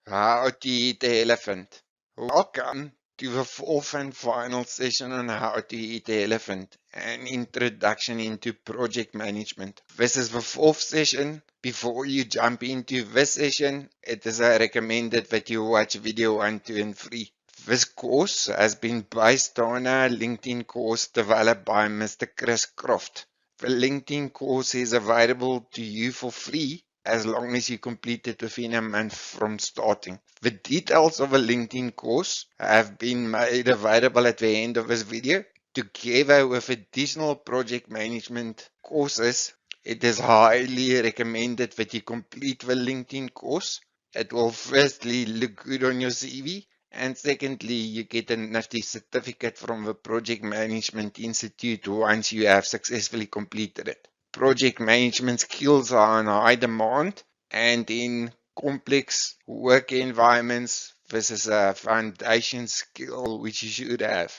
How to eat the elephant. Welcome to the fourth and final session on how to eat the elephant, an introduction into project management. This is the fourth session. Before you jump into this session, it is recommended that you watch video 1, 2, and 3. This course has been based on a LinkedIn course developed by Mr. Chris Croft. The LinkedIn course is available to you for free as long as you complete it within a month from starting. The details of a LinkedIn course have been made available at the end of this video. Together with additional project management courses, it is highly recommended that you complete the LinkedIn course. It will firstly look good on your CV, and secondly, you get a nifty certificate from the Project Management Institute once you have successfully completed it. Project management skills are in high demand, and in complex work environments, this is a foundation skill which you should have.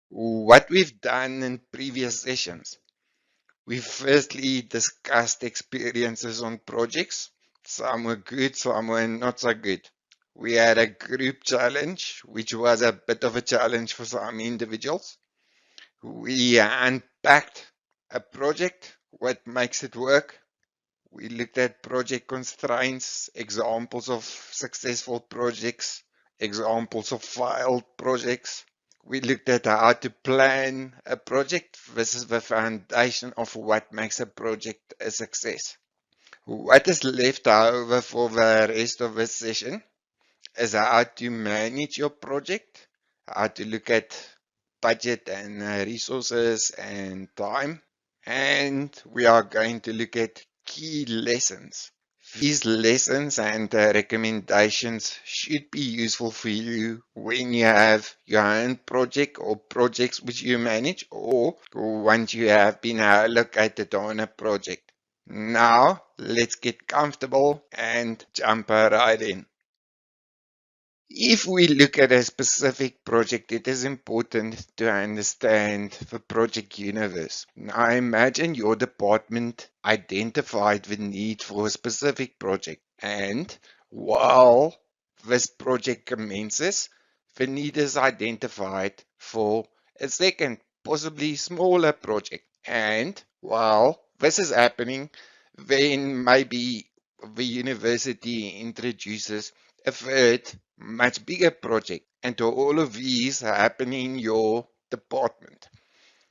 What we've done in previous sessions, we firstly discussed experiences on projects. Some were good, some were not so good. We had a group challenge, which was a bit of a challenge for some individuals. We unpacked a project, what makes it work. We looked at project constraints, examples of successful projects, examples of failed projects. We looked at how to plan a project. This is the foundation of what makes a project a success. What is left over for the rest of this session is how to manage your project, how to look at budget and resources and time. And we are going to look at key lessons. These lessons and recommendations should be useful for you when you have your own project or projects which you manage, or once you have been allocated on a project. Now, let's get comfortable and jump right in. If we look at a specific project, it is important to understand the project universe. Now, imagine your department identified the need for a specific project, and while this project commences, the need is identified for a second, possibly smaller project. And while this is happening, then maybe the university introduces a third, much bigger project, and all of these happen in your department.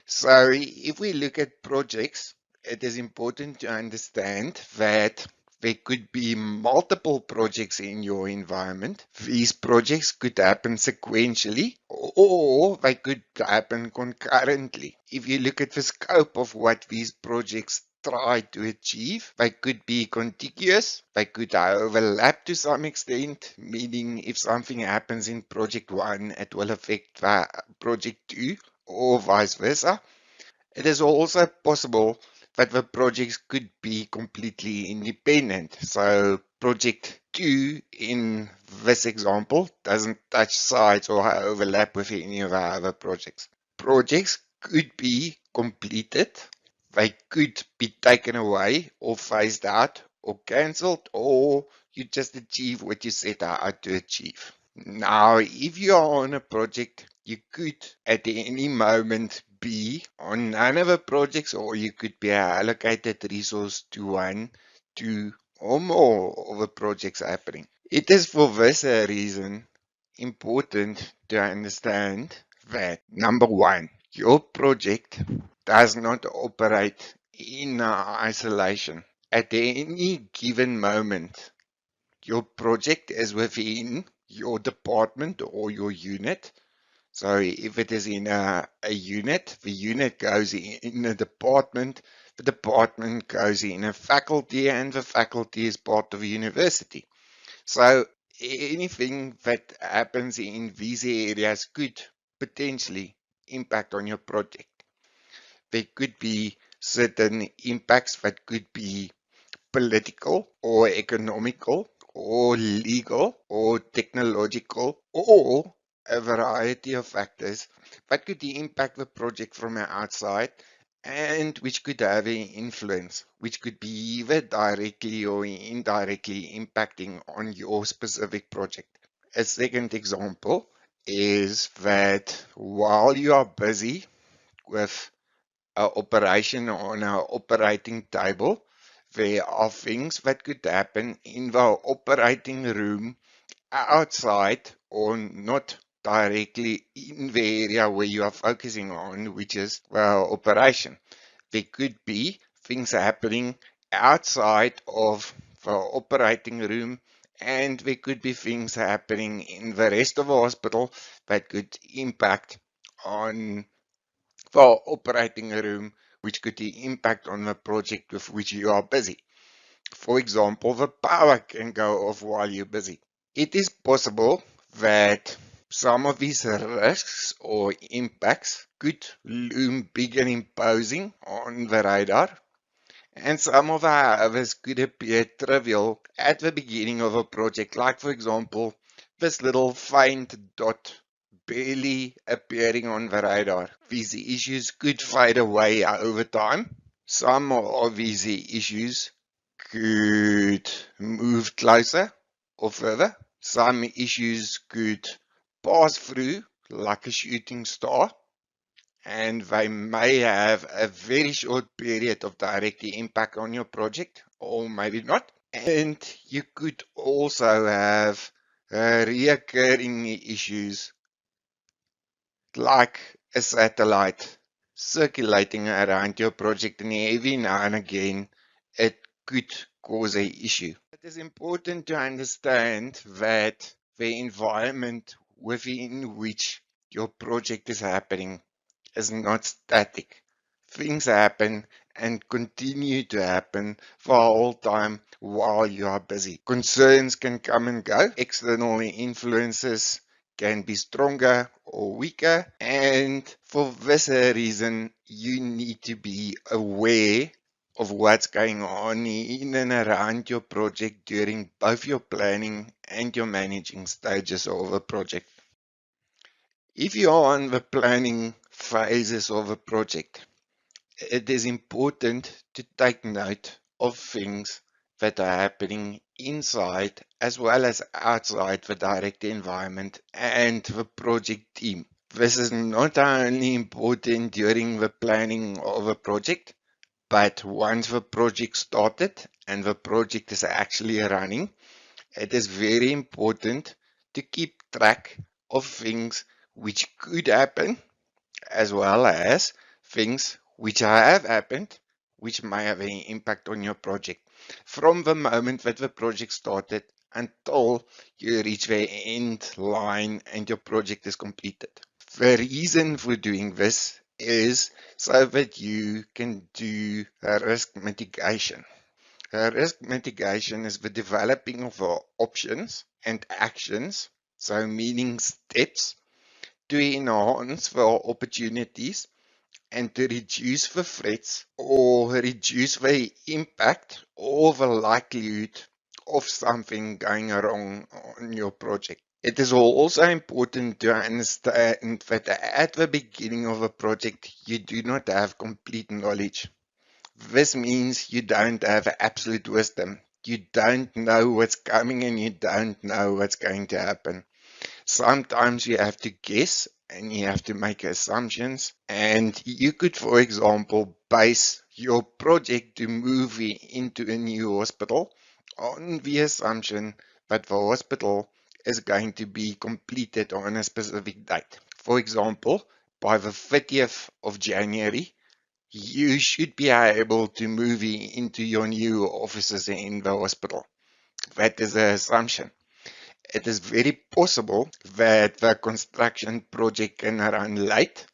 So if we look at projects, it is important to understand that there could be multiple projects in your environment. These projects could happen sequentially, or they could happen concurrently. If you look at the scope of what these projects try to achieve, they could be contiguous, they could overlap to some extent, meaning if something happens in project 1, it will affect project 2, or vice versa. It is also possible that the projects could be completely independent. So project 2 in this example doesn't touch sites or overlap with any of our other projects. Projects could be completed, they could be taken away or phased out or cancelled, or you just achieve what you set out to achieve. Now, if you are on a project, you could at any moment be on none of the projects, or you could be allocated resource to one, two, or more of the projects happening. It is for this reason important to understand that number one, your project does not operate in isolation. At any given moment, your project is within your department or your unit. So if it is in a unit, the unit goes in a department, the department goes in a faculty, and the faculty is part of a university. So anything that happens in these areas could potentially impact on your project. There could be certain impacts that could be political or economical or legal or technological, or a variety of factors that could impact the project from the outside and which could have an influence, which could be either directly or indirectly impacting on your specific project. A second example is that while you are busy with an operation on an operating table, there are things that could happen in the operating room outside or not directly in the area where you are focusing on, which is the operation. There could be things happening outside of the operating room, and there could be things happening in the rest of the hospital that could impact on the operating room, which could impact on the project with which you are busy. For example, the power can go off while you're busy. It is possible that some of these risks or impacts could loom big and imposing on the radar, and some of our others could appear trivial at the beginning of a project, like for example, this little faint dot barely appearing on the radar. These issues could fade away over time. Some of these issues could move closer or further. Some issues could pass through like a shooting star, and they may have a very short period of direct impact on your project, or maybe not. And you could also have reoccurring issues like a satellite circulating around your project, and every now and again it could cause a issue. It is important to understand that the environment within which your project is happening is not static. Things happen and continue to happen for a whole time while you are busy. Concerns can come and go. External influences can be stronger or weaker, and for this reason, you need to be aware of what's going on in and around your project during both your planning and your managing stages of a project. If you are on the planning phases of a project, it is important to take note of things that are happening inside as well as outside the direct environment and the project team. This is not only important during the planning of a project, but once the project started and the project is actually running, it is very important to keep track of things which could happen as well as things which have happened, which may have an impact on your project from the moment that the project started until you reach the end line and your project is completed. The reason for doing this is so that you can do a risk mitigation. Risk mitigation is the developing of options and actions, so meaning steps to enhance the opportunities and to reduce the threats or reduce the impact or the likelihood of something going wrong on your project. It is also important to understand that at the beginning of a project, you do not have complete knowledge. This means you don't have absolute wisdom. You don't know what's coming and you don't know what's going to happen. Sometimes you have to guess and you have to make assumptions. And you could, for example, base your project to move into a new hospital on the assumption that the hospital is going to be completed on a specific date. For example, by the 30th of January, you should be able to move into your new offices in the hospital. That is an assumption. It is very possible that the construction project can run late,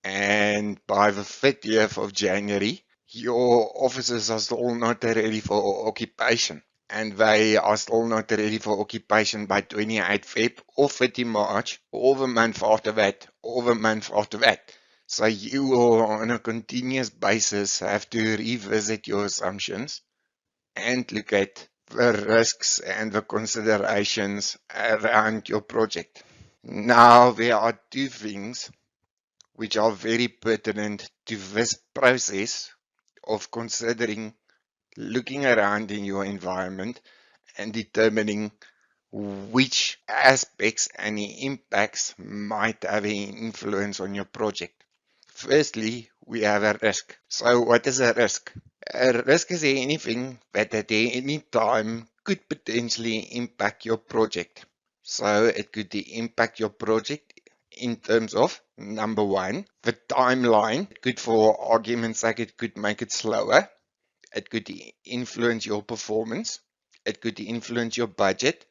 and by the 30th of January, your offices are still not ready for occupation. And they are still not ready for occupation by 28 Feb or 30 March or the month after that or the month after that. So you will on a continuous basis have to revisit your assumptions and look at the risks and the considerations around your project. Now, there are two things which are very pertinent to this process of considering looking around in your environment and determining which aspects and impacts might have an influence on your project. Firstly, we have a risk. So what is a risk? A risk is anything that at any time could potentially impact your project. So it could impact your project in terms of, number one, the timeline. It could, for argument's sake, it could make it slower. It could influence your performance. It could influence your budget.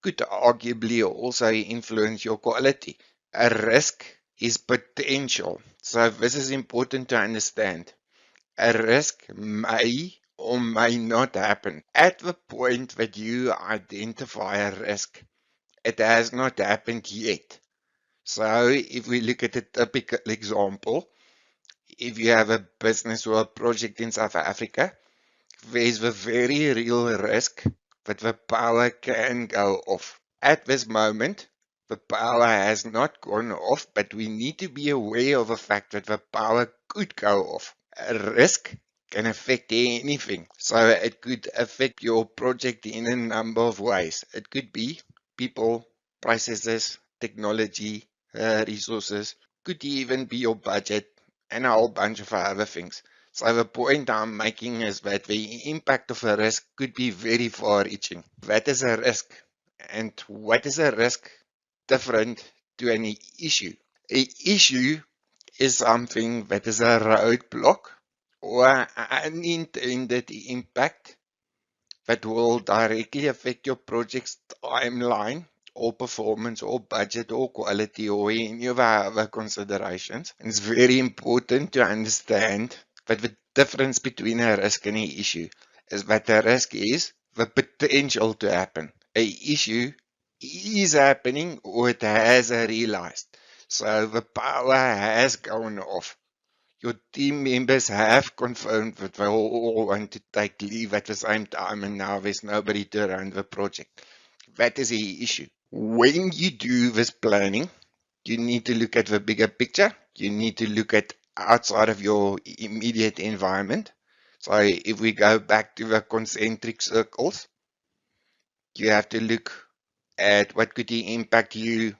Could arguably also influence your quality. A risk is potential. So this is important to understand. A risk may or may not happen. At the point that you identify a risk, it has not happened yet. So if we look at a typical example, if you have a business or a project in South Africa, there's a very real risk that the power can go off. At this moment, the power has not gone off, but we need to be aware of the fact that the power could go off. A risk can affect anything. So it could affect your project in a number of ways. It could be people, processes, technology, resources, could even be your budget, and a whole bunch of other things. So the point I'm making is that the impact of a risk could be very far-reaching. That is a risk. And what is a risk different to an issue? An issue is something that is a roadblock or an unintended impact that will directly affect your project's timeline or performance or budget or quality or any of our other considerations. And it's very important to understand that the difference between a risk and an issue is that a risk is the potential to happen. A issue is happening or it has realized. So the power has gone off. Your team members have confirmed that they all want to take leave at the same time, and now there's nobody to run the project. That is the issue. When you do this planning, you need to look at the bigger picture. You need to look at outside of your immediate environment. So if we go back to the concentric circles, you have to look at what could impact you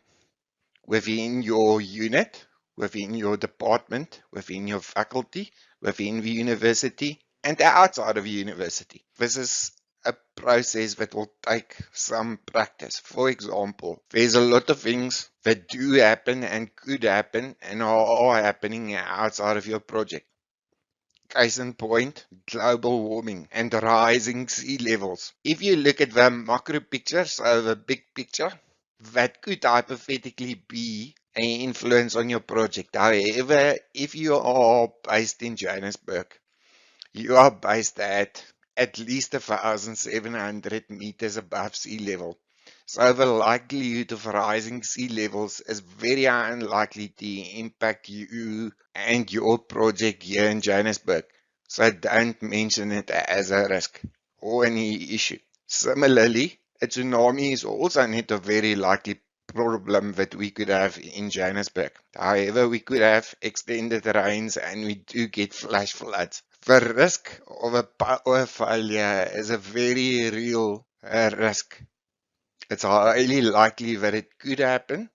within your unit, within your department, within your faculty, within the university, and outside of the university. This is a process that will take some practice. For example, there's a lot of things that do happen and could happen and are happening outside of your project. Case in point, global warming and rising sea levels. If you look at the macro picture, so the big picture, that could hypothetically be an influence on your project. However, if you are based in Johannesburg, you are based at least 1,700 meters above sea level. So the likelihood of rising sea levels is very unlikely to impact you and your project here in Johannesburg. So don't mention it as a risk or any issue. Similarly, a tsunami is also not a very likely problem that we could have in Johannesburg. However, we could have extended rains and we do get flash floods. The risk of a power failure is a very real risk. It's highly likely that it could happen,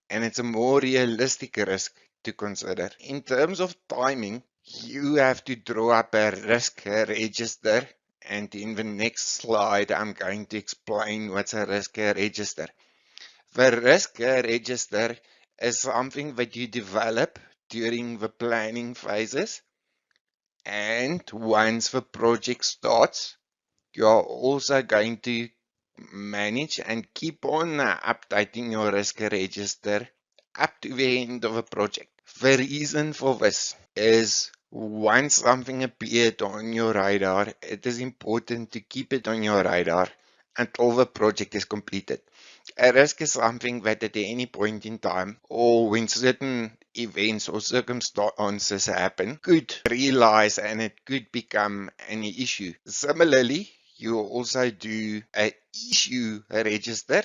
and it's a more realistic risk to consider. In terms of timing, you have to draw up a risk register, and in the next slide, I'm going to explain what's a risk register. The risk register is something that you develop during the planning phases, and once the project starts, you are also going to manage and keep on updating your risk register up to the end of a project. The reason for this is once something appeared on your radar, it is important to keep it on your radar until the project is completed. A risk is something that at any point in time or when certain events or circumstances happen could realize and it could become an issue. Similarly, you also do an issue register.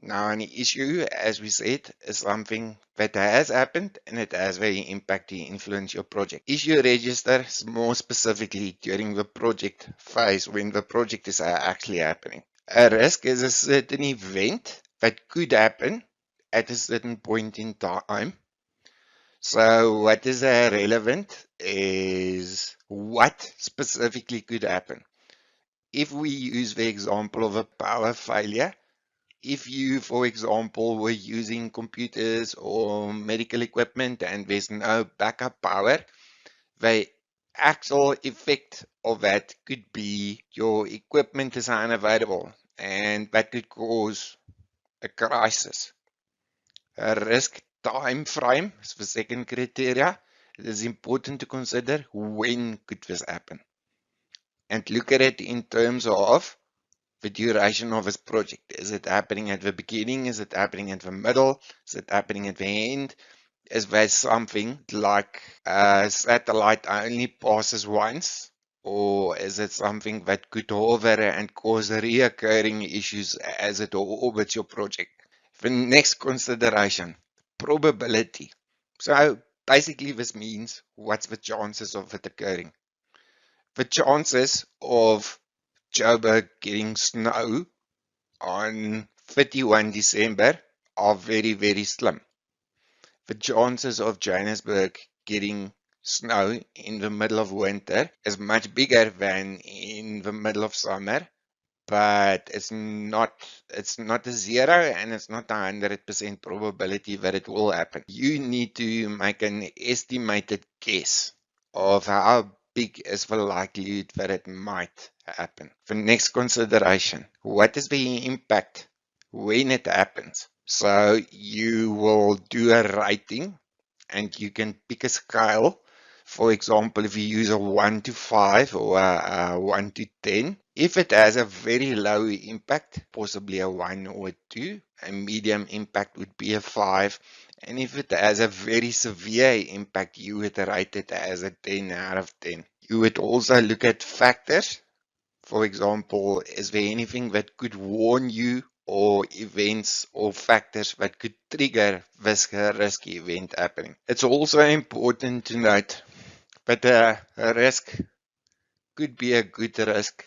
Now, an issue, as we said, is something that has happened and it has very impact to influence your project. Issue registers more specifically during the project phase when the project is actually happening. A risk is a certain event that could happen at a certain point in time. So what is relevant is what specifically could happen. If we use the example of a power failure, if you, for example, were using computers or medical equipment and there's no backup power, the actual effect of that could be your equipment is unavailable and that could cause a crisis. A risk time frame is the second criteria. It is important to consider when could this happen and look at it in terms of the duration of this project. Is it happening at the beginning? Is it happening at the middle? Is it happening at the end? Is there something like a satellite only passes once? Or is it something that could hover and cause reoccurring issues as it orbits your project? The next consideration, probability. So basically this means what's the chances of it occurring? The chances of Joburg getting snow on 31 December are very, very slim. The chances of Johannesburg getting snow in the middle of winter is much bigger than in the middle of summer, but it's not a zero and it's not 100% probability that it will happen. You need to make an estimated guess of how big is the likelihood that it might happen. The next consideration, what is the impact when it happens? So you will do a rating and you can pick a scale. For example, if you use a 1 to 5 or a 1 to 10, if it has a very low impact, possibly a 1 or a 2, a medium impact would be a 5, and if it has a very severe impact, you would rate it as a 10 out of 10. You would also look at factors. For example, is there anything that could warn you or events or factors that could trigger this risky event happening? It's also important to note that a risk could be a good risk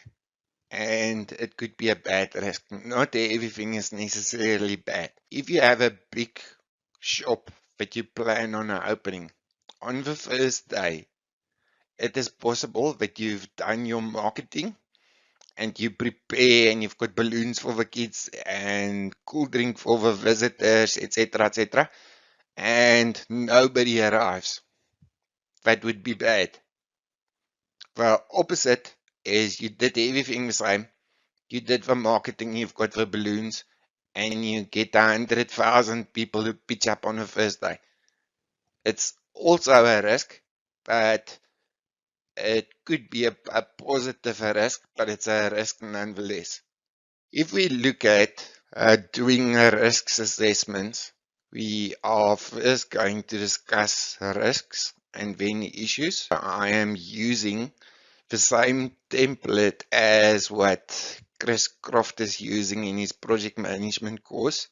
and it could be a bad risk. Not everything is necessarily bad. If you have a big shop that you plan on opening, on the first day, it is possible that you've done your marketing and you prepare and you've got balloons for the kids and cool drink for the visitors, etc., etc., and nobody arrives. That would be bad. The opposite is you did everything the same. You did the marketing, you've got the balloons, and you get 100,000 people who pitch up on the first day. It's also a risk, but it could be a positive risk, but it's a risk nonetheless. If we look at doing a risks assessments, we are first going to discuss risks and then issues. I am using the same template as what Chris Croft is using in his project management course.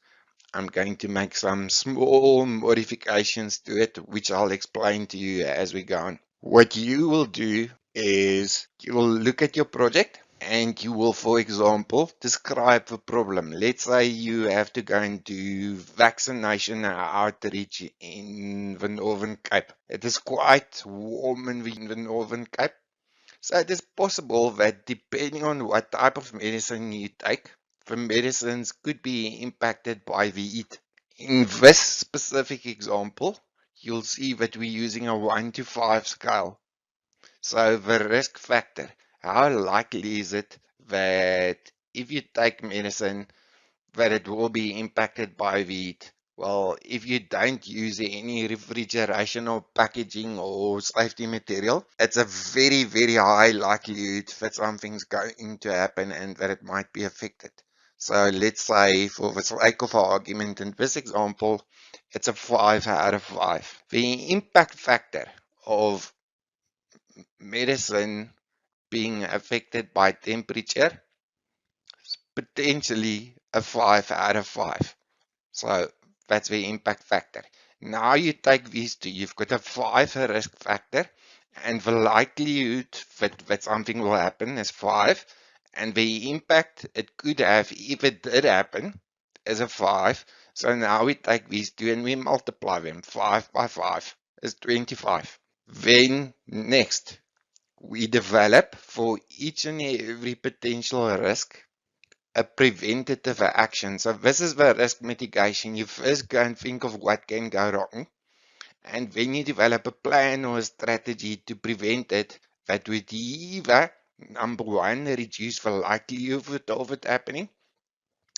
I'm going to make some small modifications to it, which I'll explain to you as we go on. What you will do is you will look at your project and you will, for example, describe the problem. Let's say you have to go and do vaccination outreach in the Northern Cape. It is quite warm in the Northern Cape. So it is possible that depending on what type of medicine you take, the medicines could be impacted by the heat. In this specific example, you'll see that we're using a 1 to 5 scale. So the risk factor, how likely is it that if you take medicine that it will be impacted by the heat? Well, if you don't use any refrigeration or packaging or safety material, it's a very, very high likelihood that something's going to happen and that it might be affected. So let's say, for the sake of argument in this example, it's a 5 out of 5. The impact factor of medicine being affected by temperature, potentially a 5 out of 5. So that's the impact factor. Now you take these two, you've got a 5 risk factor, and the likelihood that something will happen is 5, and the impact it could have if it did happen is a 5. So now we take these two and we multiply them. 5 by 5 is 25. Then next, we develop for each and every potential risk a preventative action. So this is the risk mitigation. You first go and think of what can go wrong, and then you develop a plan or a strategy to prevent it that would either, number one, reduce the likelihood of it happening.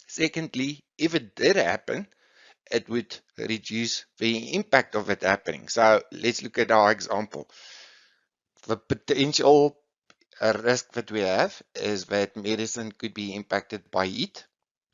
Secondly, if it did happen, it would reduce the impact of it happening. So let's look at our example. The potential risk that we have is that medicine could be impacted by heat.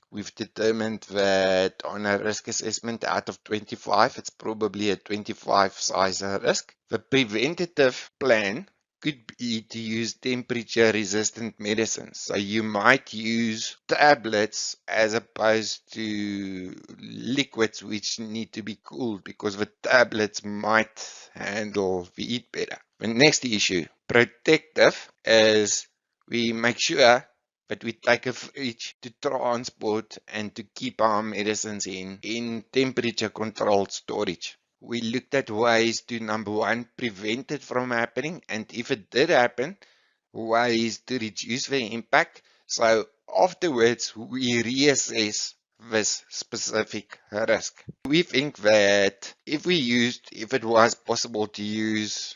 We've determined that on a risk assessment out of 25, it's probably a 25 size risk. The preventative plan could be to use temperature resistant medicines. So you might use tablets as opposed to liquids which need to be cooled because the tablets might handle the heat better. The next issue, protective, is we make sure but we take a fridge to transport and to keep our medicines in temperature controlled storage. We looked at ways to, number one, prevent it from happening, and if it did happen, ways to reduce the impact. So afterwards, we reassess this specific risk. We think that if it was possible to use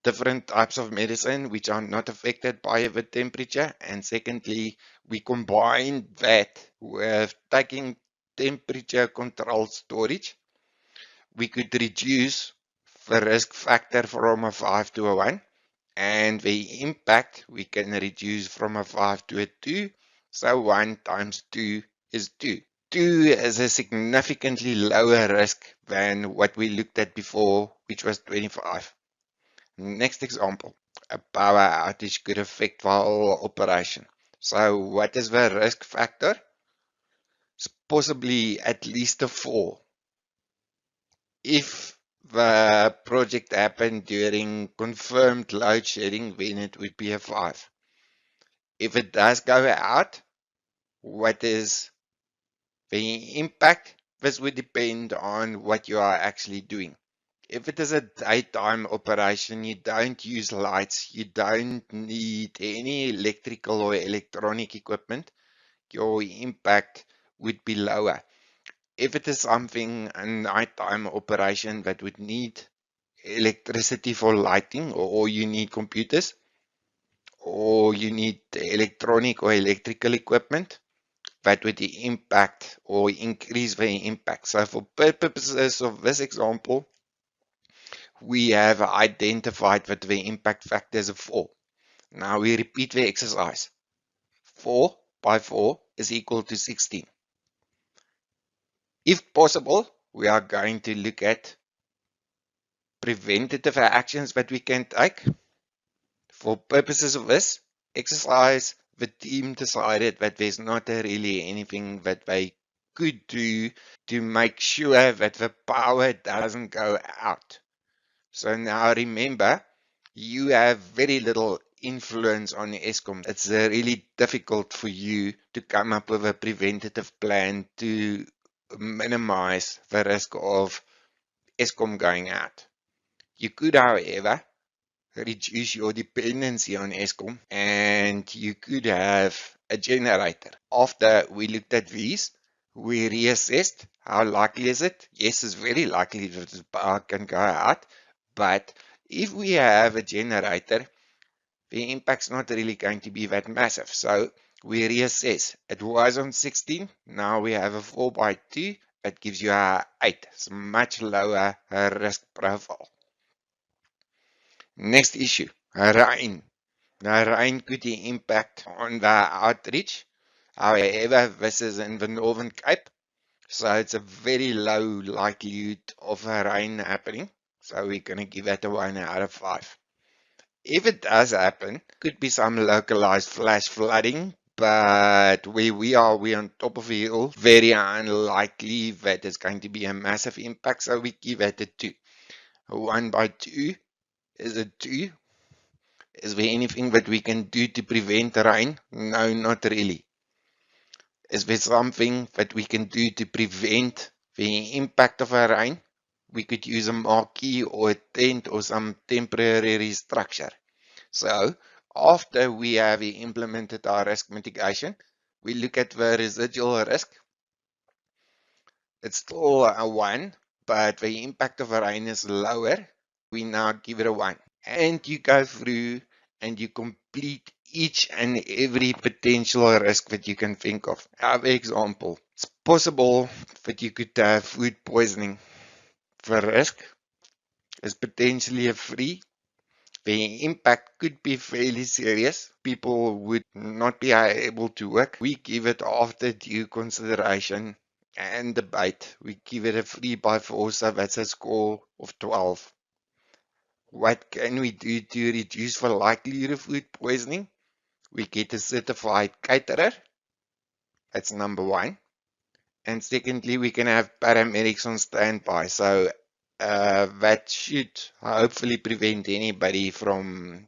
different types of medicine which are not affected by the temperature, and secondly, we combine that with taking temperature controlled storage, we could reduce the risk factor from a 5 to a 1, and the impact we can reduce from a 5 to a 2. So 1 times 2 is 2. 2 is a significantly lower risk than what we looked at before, which was 25. Next example, a power outage could affect the whole operation. So what is the risk factor? It's possibly at least a 4. If the project happened during confirmed load shedding, then it would be a 5. If it does go out, what is the impact? This would depend on what you are actually doing. If it is a daytime operation, you don't use lights, you don't need any electrical or electronic equipment, your impact would be lower. If it is something, a nighttime operation that would need electricity for lighting, or you need computers, or you need electronic or electrical equipment, that would impact or increase the impact. So for purposes of this example, we have identified that the impact factor is a 4. Now we repeat the exercise. 4 by 4 is equal to 16. If possible, we are going to look at preventative actions that we can take. For purposes of this exercise, the team decided that there's not really anything that they could do to make sure that the power doesn't go out. So now remember, you have very little influence on Eskom. It's really difficult for you to come up with a preventative plan to minimize the risk of Eskom going out. You could, however, reduce your dependency on Eskom, and you could have a generator. After we looked at these, we reassessed how likely is it. Yes, it's very likely that the power can go out, but if we have a generator, the impact's not really going to be that massive. So we reassess. It was on 16, now we have a 4 by 2, that gives you a 8. It's much lower risk profile. Next issue, rain. Now, rain could impact on the outreach. However, this is in the Northern Cape, so it's a very low likelihood of a rain happening. So we're going to give that a 1 out of 5. If it does happen, could be some localized flash flooding, But where we're on top of the hill, very unlikely that it's going to be a massive impact, so we give it a 2. 1 by 2 is a 2. Is there anything that we can do to prevent rain? No, not really. Is there something that we can do to prevent the impact of a rain? We could use a marquee or a tent or some temporary structure. So after we have implemented our risk mitigation, we look at the residual risk. It's still a 1, but the impact of a rain is lower. We now give it a 1. And you go through and you complete each and every potential risk that you can think of. Have an example. It's possible that you could have food poisoning. The risk is potentially a 3. The impact could be fairly serious. People would not be able to work. We give it after due consideration and debate. We give it a 3 by 4, so that's a score of 12. What can we do to reduce the likelihood of food poisoning? We get a certified caterer. That's number 1. And secondly, we can have paramedics on standby. So that should hopefully prevent anybody from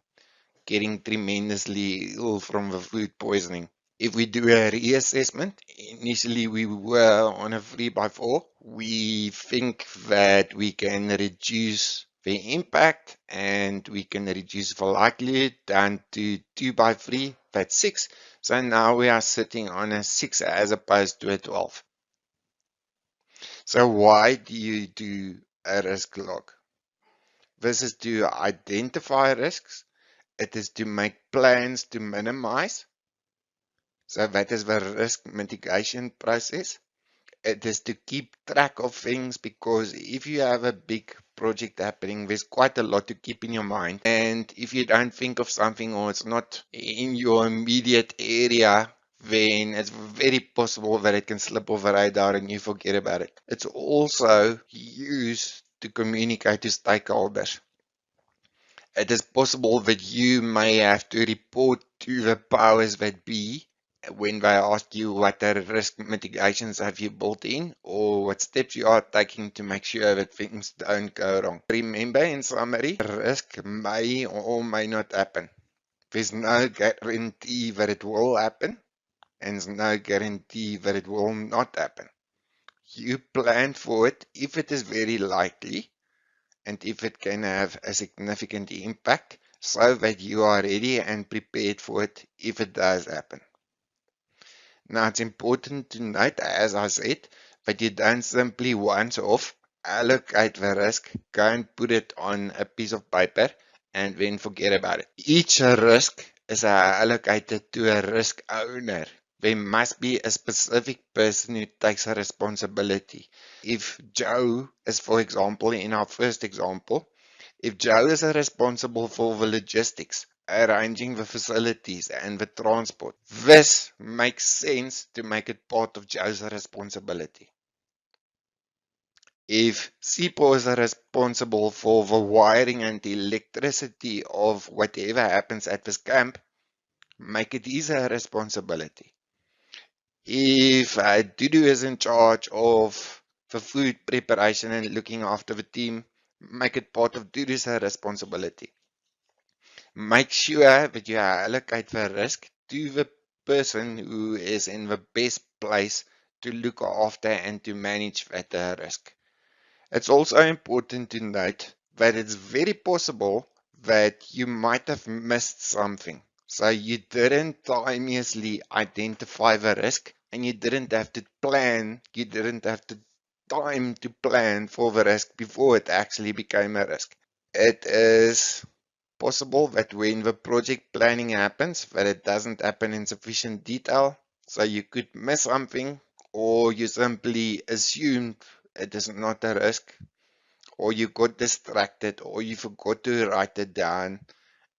getting tremendously ill from the food poisoning. If we do a reassessment, initially we were on a 3 by 4. We think that we can reduce the impact and we can reduce the likelihood down to 2 by 3. That's 6. So now we are sitting on a 6 as opposed to a 12. So why do you do a risk log? This is to identify risks. It is to make plans to minimize. So that is the risk mitigation process. It is to keep track of things, because if you have a big project happening, there's quite a lot to keep in your mind. And if you don't think of something or it's not in your immediate area, then it's very possible that it can slip off the radar and you forget about it. It's also used to communicate to stakeholders. It is possible that you may have to report to the powers that be when they ask you what the risk mitigations have you built in, or what steps you are taking to make sure that things don't go wrong. Remember, in summary, risk may or may not happen. There's no guarantee that it will happen, and there's no guarantee that it will not happen. You plan for it if it is very likely, and if it can have a significant impact, so that you are ready and prepared for it if it does happen. Now, it's important to note, as I said, that you don't simply once off allocate the risk, go and put it on a piece of paper, and then forget about it. Each risk is allocated to a risk owner. There must be a specific person who takes a responsibility. If Joe is, for example, in our first example, if Joe is responsible for the logistics, arranging the facilities and the transport, this makes sense to make it part of Joe's responsibility. If Sipho is responsible for the wiring and the electricity of whatever happens at this camp, make it his responsibility. If Dudu is in charge of the food preparation and looking after the team, make it part of Dudu's responsibility. Make sure that you allocate the risk to the person who is in the best place to look after and to manage that risk. It's also important to note that it's very possible that you might have missed something. So you didn't timeously identify the risk, and you didn't have to plan, you didn't have the time to plan for the risk before it actually became a risk. It is possible that when the project planning happens, that it doesn't happen in sufficient detail. So you could miss something, or you simply assumed it is not a risk, or you got distracted, or you forgot to write it down,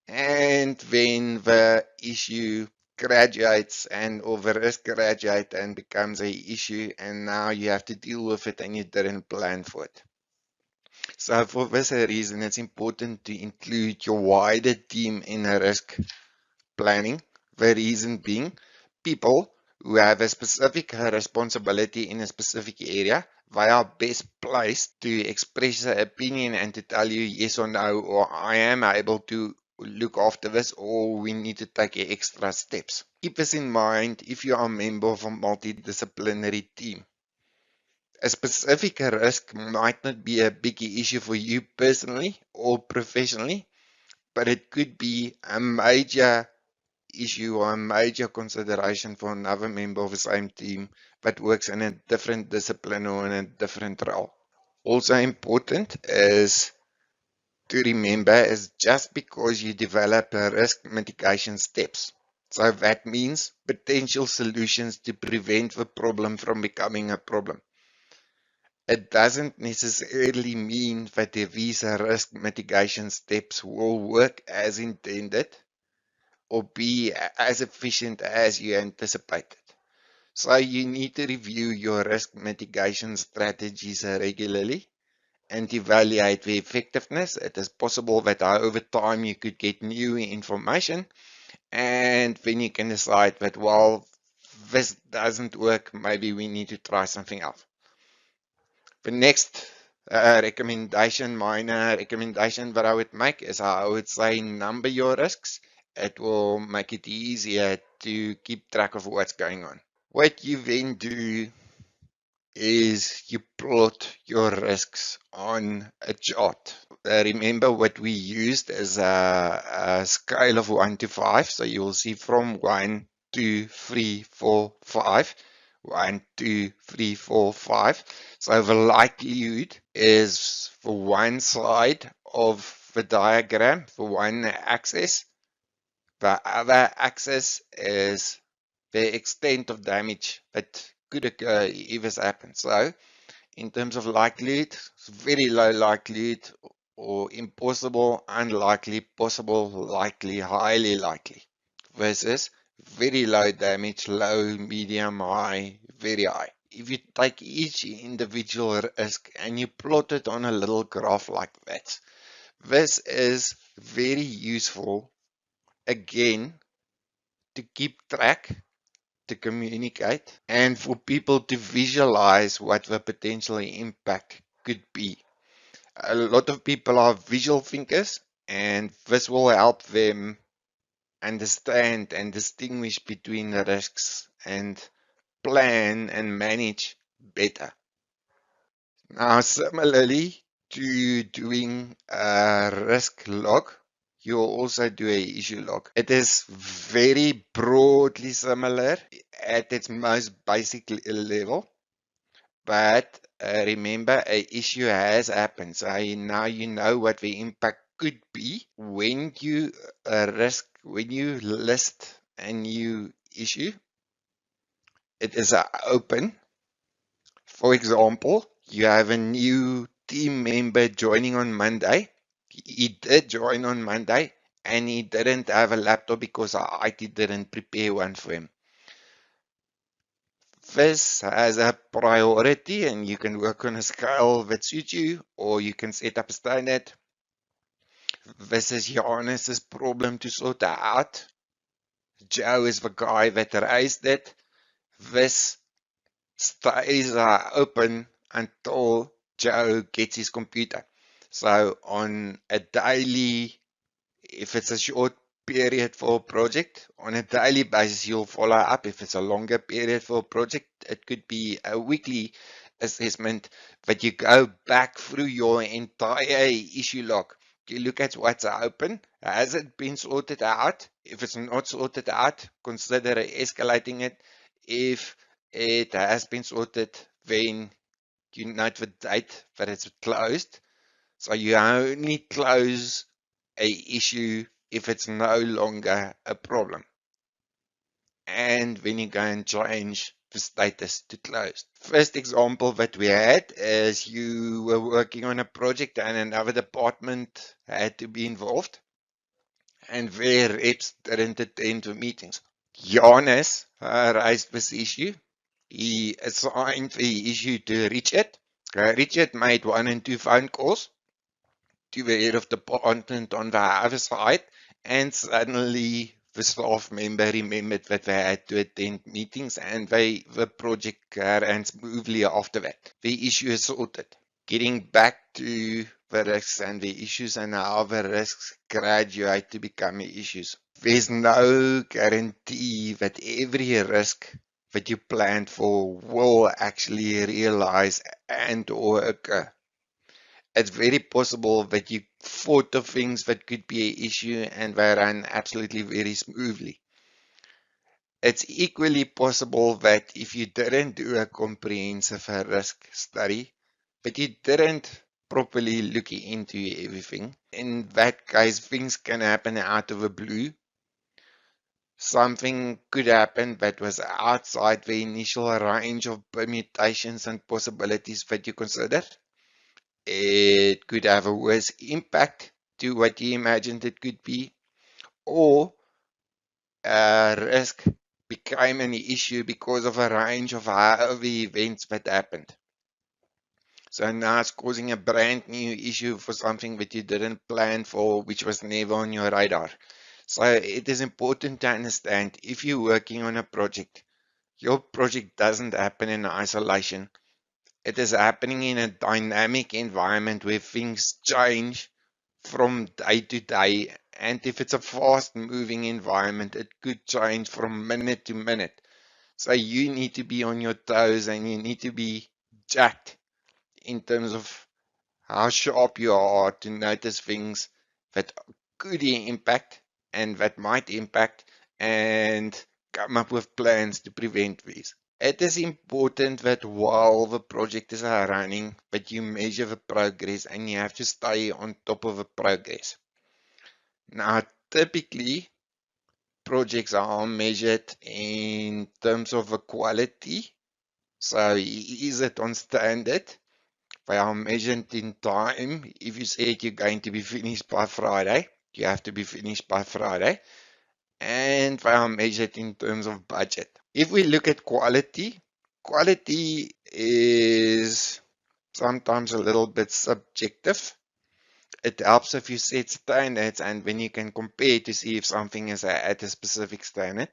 and then the issue graduates and or the risk graduates and becomes a issue, and now you have to deal with it and you didn't plan for it. So for this reason, it's important to include your wider team in a risk planning. The reason being, People who have a specific responsibility in a specific area, they are best placed to express their opinion and to tell you yes or no, or I am able to look after this, or we need to take extra steps. Keep this in mind if you are a member of a multidisciplinary team. A specific risk might not be a big issue for you personally or professionally, but it could be a major issue or a major consideration for another member of the same team but works in a different discipline or in a different role. Also important is to remember is just because you develop a risk mitigation steps. So that means potential solutions to prevent the problem from becoming a problem. It doesn't necessarily mean that these risk mitigation steps will work as intended or be as efficient as you anticipated. So you need to review your risk mitigation strategies regularly and evaluate the effectiveness. It is possible that over time you could get new information and then you can decide that, well, this doesn't work, maybe we need to try something else. The next minor recommendation that I would make is I would say number your risks. It will make it easier to keep track of what's going on. What you then do is you plot your risks on a chart. Remember what we used as a scale of 1 to 5. So you will see from 1, 2, 3, 4, 5. 1, 2, 3, 4, 5. So the likelihood is for one side of the diagram, for one axis. The other axis is the extent of damage that could occur if this happens. So in terms of likelihood, it's very low likelihood or impossible, unlikely, possible, likely, highly likely versus very low damage, low, medium, high, very high. If you take each individual risk and you plot it on a little graph like that, this is very useful again to keep track, to communicate, and for people to visualize what the potential impact could be. A lot of people are visual thinkers, and this will help them understand and distinguish between the risks and plan and manage better. Now, similarly to doing a risk log, you will also do a issue log. It is very broadly similar at its most basic level, but remember, an issue has happened. So now you know what the impact could be when you when you list a new issue. It is open. For example, you have a new team member joining on Monday. He did join on Monday and he didn't have a laptop because our IT didn't prepare one for him. This has a priority and you can work on a scale that suits you, or you can set up a standard. This is Johannes' problem to sort out. Joe is the guy that raised it. This stays open until Joe gets his computer. So on a daily, if it's a short period for a project, on a daily basis, you'll follow up. If it's a longer period for a project, it could be a weekly assessment, but you go back through your entire issue log. You look at what's open. Has it been sorted out? If it's not sorted out, consider escalating it. If it has been sorted, then you note the date that it's closed. So you only close a issue if it's no longer a problem. And then you go and change the status to closed. First example that we had is you were working on a project and another department had to be involved and their reps didn't attend the meetings. Johannes raised this issue. He assigned the issue to Richard. Richard made 1 and 2 phone calls to the head of department on the other side, and suddenly the staff member remembered that they had to attend meetings and the project ran smoothly after that. The issue is sorted. Getting back to the risks and the issues and how the risks graduate to become issues. There's no guarantee that every risk that you planned for will actually realize and or occur. It's very possible that you thought of things that could be an issue and they run absolutely very smoothly. It's equally possible that if you didn't do a comprehensive risk study, but you didn't properly look into everything, in that case, things can happen out of the blue. Something could happen that was outside the initial range of permutations and possibilities that you considered. It could have a worse impact to what you imagined it could be, or a risk became an issue because of a range of other events that happened. So now it's causing a brand new issue for something that you didn't plan for, which was never on your radar. So it is important to understand if you're working on a project, your project doesn't happen in isolation. It is happening in a dynamic environment where things change from day to day. And if it's a fast moving environment, it could change from minute to minute. So you need to be on your toes and you need to be jacked in terms of how sharp you are to notice things that could impact and that might impact and come up with plans to prevent these. It is important that while the project is running, that you measure the progress and you have to stay on top of the progress. Now, typically, projects are measured in terms of the quality. So, is it on standard? They are measured in time. If you said you're going to be finished by Friday, you have to be finished by Friday. And they are measured in terms of budget. If we look at quality, quality is sometimes a little bit subjective. It helps if you set standards and when you can compare to see if something is at a specific standard.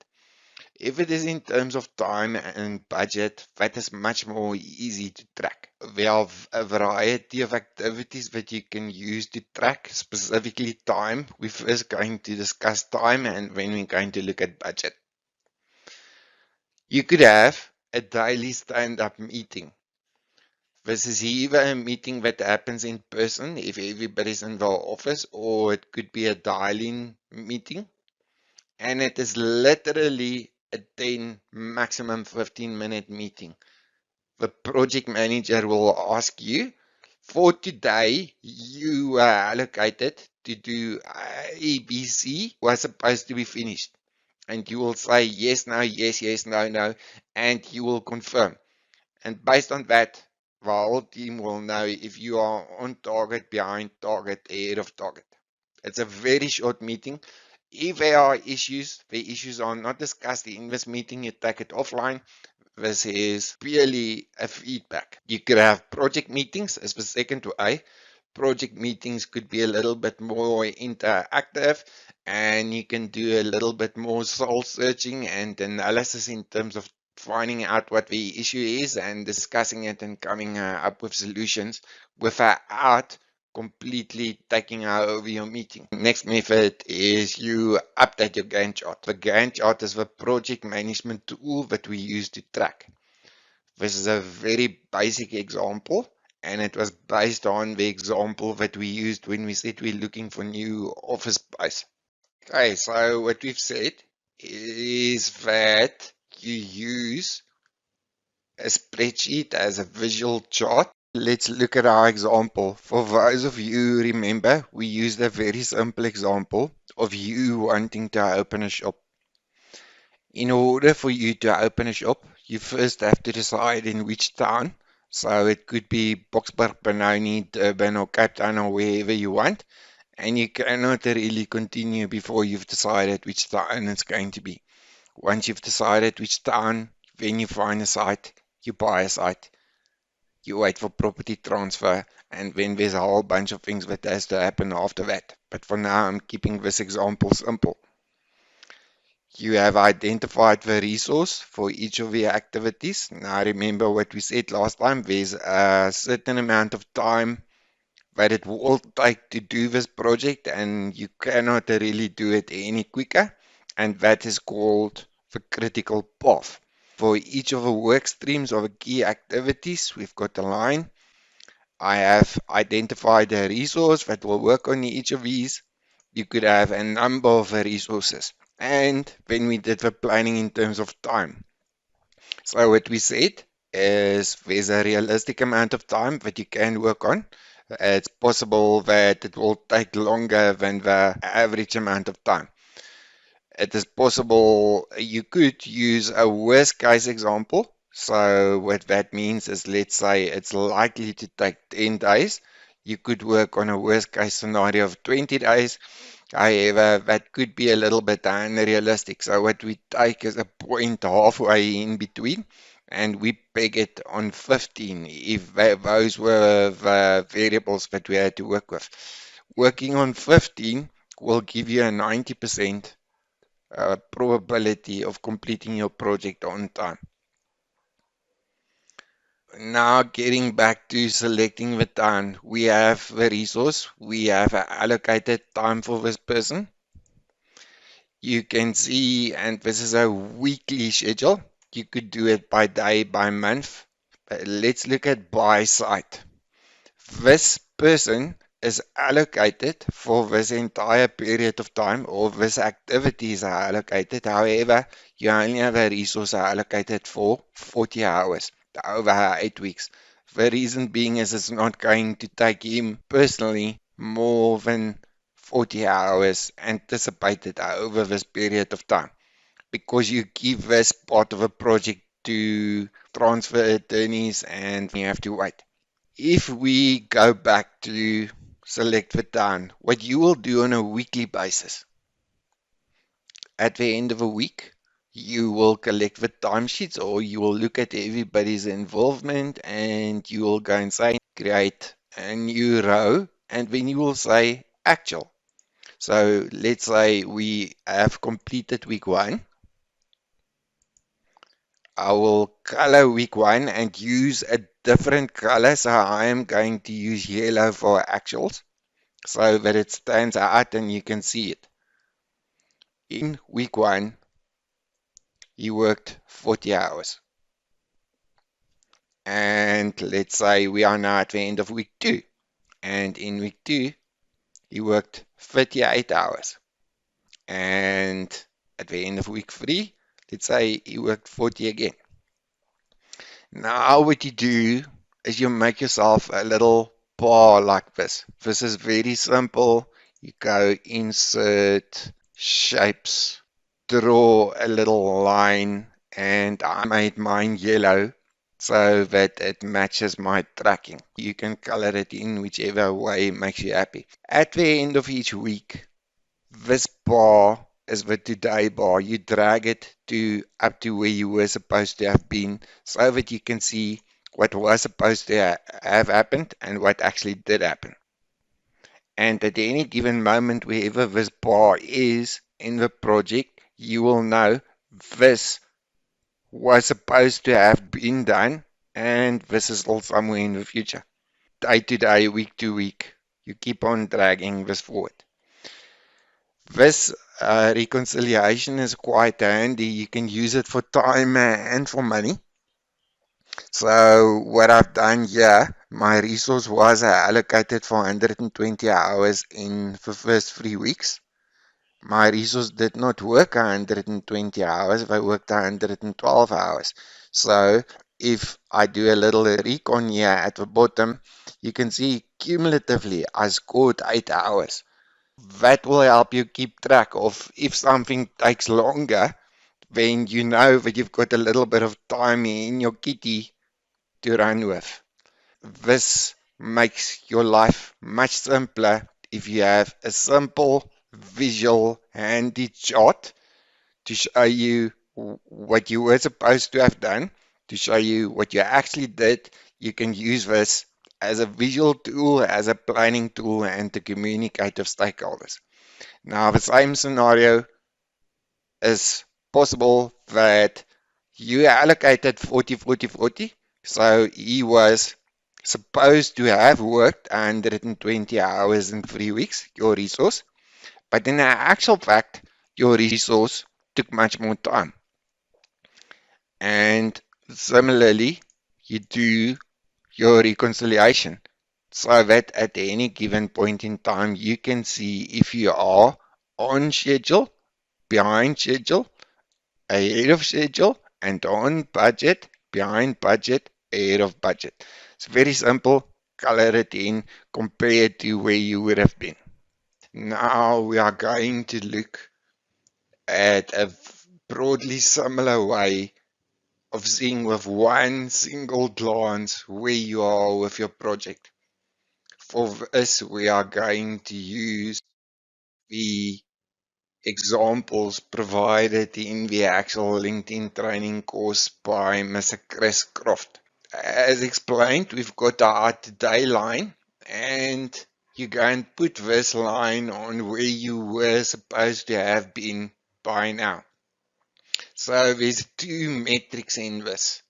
If it is in terms of time and budget, that is much more easy to track. There are a variety of activities that you can use to track, specifically time. We're first going to discuss time and then we're going to look at budget. You could have a daily stand-up meeting. This is either a meeting that happens in person if everybody's in the office, or it could be a dial-in meeting. And it is literally a 10, maximum 15-minute meeting. The project manager will ask you, for today, you are allocated to do ABC, was supposed to be finished. And you will say yes, no, yes, yes, no, no, and you will confirm. And based on that, the whole team will know if you are on target, behind target, ahead of target. It's a very short meeting. If there are issues, the issues are not discussed in this meeting, you take it offline. This is purely a feedback. You could have project meetings as the second way. Project meetings could be a little bit more interactive and you can do a little bit more soul searching and analysis in terms of finding out what the issue is and discussing it and coming up with solutions without completely taking over your meeting. Next method is you update your Gantt chart. The Gantt chart is the project management tool that we use to track. This is a very basic example, and it was based on the example that we used when we said we're looking for new office space. Okay, so what we've said is that you use a spreadsheet as a visual chart. Let's look at our example. For those of you who remember, we used a very simple example of you wanting to open a shop. In order for you to open a shop, you first have to decide in which town. So it could be Boksburg, Benoni, Durban, or Cape Town, or wherever you want. And you cannot really continue before you've decided which town it's going to be. Once you've decided which town, then you find a site, you buy a site, you wait for property transfer, and then there's a whole bunch of things that has to happen after that. But for now, I'm keeping this example simple. You have identified the resource for each of the activities. Now remember what we said last time, there's a certain amount of time that it will take to do this project, and you cannot really do it any quicker, and that is called the critical path. For each of the work streams of the key activities, we've got a line. I have identified a resource that will work on each of these. You could have a number of resources. And when we did the planning in terms of time, so what we said is there's a realistic amount of time that you can work on. It's possible that it will take longer than the average amount of time. It is possible you could use a worst case example. So what that means is, let's say it's likely to take 10 days. You could work on a worst case scenario of 20 days. However, that could be a little bit unrealistic. So what we take is a point halfway in between, and we peg it on 15 if those were the variables that we had to work with. Working on 15 will give you a 90% probability of completing your project on time. Now getting back to selecting the time, we have the resource, we have allocated time for this person. You can see, and this is a weekly schedule. You could do it by day, by month. But let's look at by site. This person is allocated for this entire period of time, or this activities are allocated. However, you only have a resource allocated for 40 hours over 8 weeks. The reason being is it's not going to take him personally more than 40 hours anticipated over this period of time, because you give this part of a project to transfer attorneys and you have to wait. If we go back to select the town, what you will do on a weekly basis, at the end of a week, you will collect the timesheets, or you will look at everybody's involvement, and you will go and say, create a new row, and then you will say actual. So let's say we have completed week one. I will color week one and use a different color. So I am going to use yellow for actuals, so that it stands out and you can see it. In week one, he worked 40 hours. And let's say we are now at the end of week two. And in week two, he worked 38 hours. And at the end of week three, let's say he worked 40 again. Now what you do is you make yourself a little bar like this. This is very simple. You go insert shapes, draw a little line, and I made mine yellow so that it matches my tracking. You can color it in whichever way makes you happy. At the end of each week, this bar is the today bar. You drag it to up to where you were supposed to have been, so that you can see what was supposed to have happened and what actually did happen. And at any given moment, wherever this bar is in the project, you will know this was supposed to have been done, and this is all somewhere in the future. Day to day, week to week, you keep on dragging this forward. This reconciliation is quite handy. You can use it for time and for money. So what I've done here, my resource was allocated for 120 hours in the first 3 weeks. My resource did not work 120 hours, I worked 112 hours. So if I do a little recon here at the bottom, you can see cumulatively I scored 8 hours. That will help you keep track of if something takes longer, then you know that you've got a little bit of time in your kitty to run with. This makes your life much simpler if you have a simple visual handy chart to show you what you were supposed to have done, to show you what you actually did. You can use this as a visual tool, as a planning tool, and to communicate with stakeholders. Now, the same scenario is possible that you allocated 40, 40, 40. So he was supposed to have worked 120 hours in 3 weeks, your resource. But in actual fact, your resource took much more time. And similarly, you do your reconciliation so that at any given point in time, you can see if you are on schedule, behind schedule, ahead of schedule, and on budget, behind budget, ahead of budget. It's very simple. Color it in compared to where you would have been. Now we are going to look at a broadly similar way of seeing with one single glance where you are with your project. For this, we are going to use the examples provided in the actual LinkedIn training course by Mr. Chris Croft. As explained, we've got our today line, and you go and put this line on where you were supposed to have been by now. So there's two metrics in this.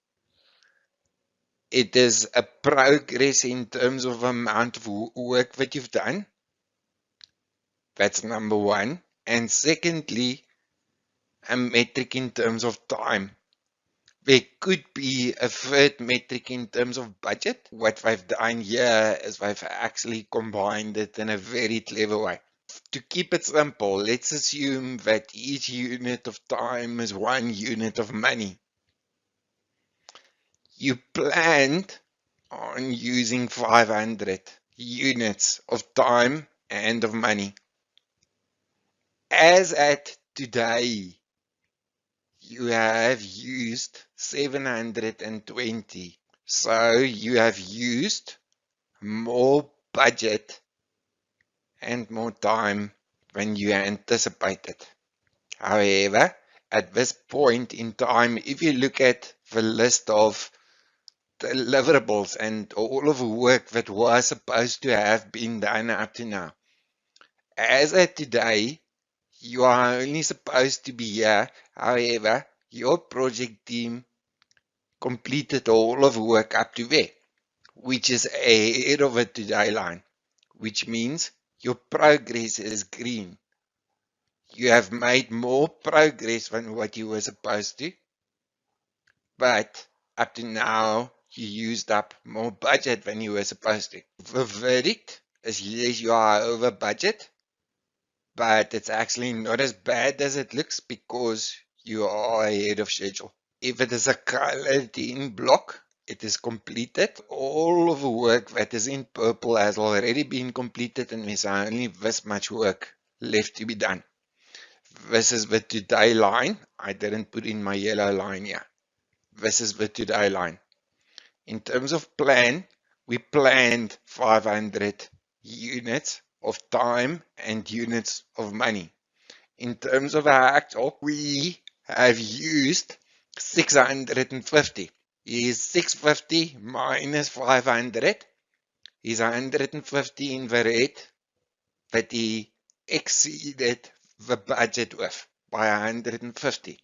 It is a progress in terms of amount of work that you've done. That's number one. And secondly, a metric in terms of time. There could be a third metric in terms of budget. What they've done here is they've actually combined it in a very clever way. To keep it simple, let's assume that each unit of time is 1 unit of money. You planned on using 500 units of time and of money. As at today, you have used 720. So you have used more budget and more time than you anticipated. However, at this point in time, if you look at the list of deliverables and all of the work that was supposed to have been done up to now, as at today, you are only supposed to be here. However, your project team completed all of the work up to there, which is ahead of the today line, which means your progress is green. You have made more progress than what you were supposed to, but up to now, you used up more budget than you were supposed to. The verdict is yes, you are over budget, but it's actually not as bad as it looks because you are ahead of schedule. If it is a colored in block, it is completed. All of the work that is in purple has already been completed and there's only this much work left to be done. This is the today line. I didn't put in my yellow line here. This is the today line. In terms of plan, we planned 500 units of time and units of money. In terms of our actual, we have used 650. Is 650 minus 500 is 150 in the red that he exceeded the budget with by 150.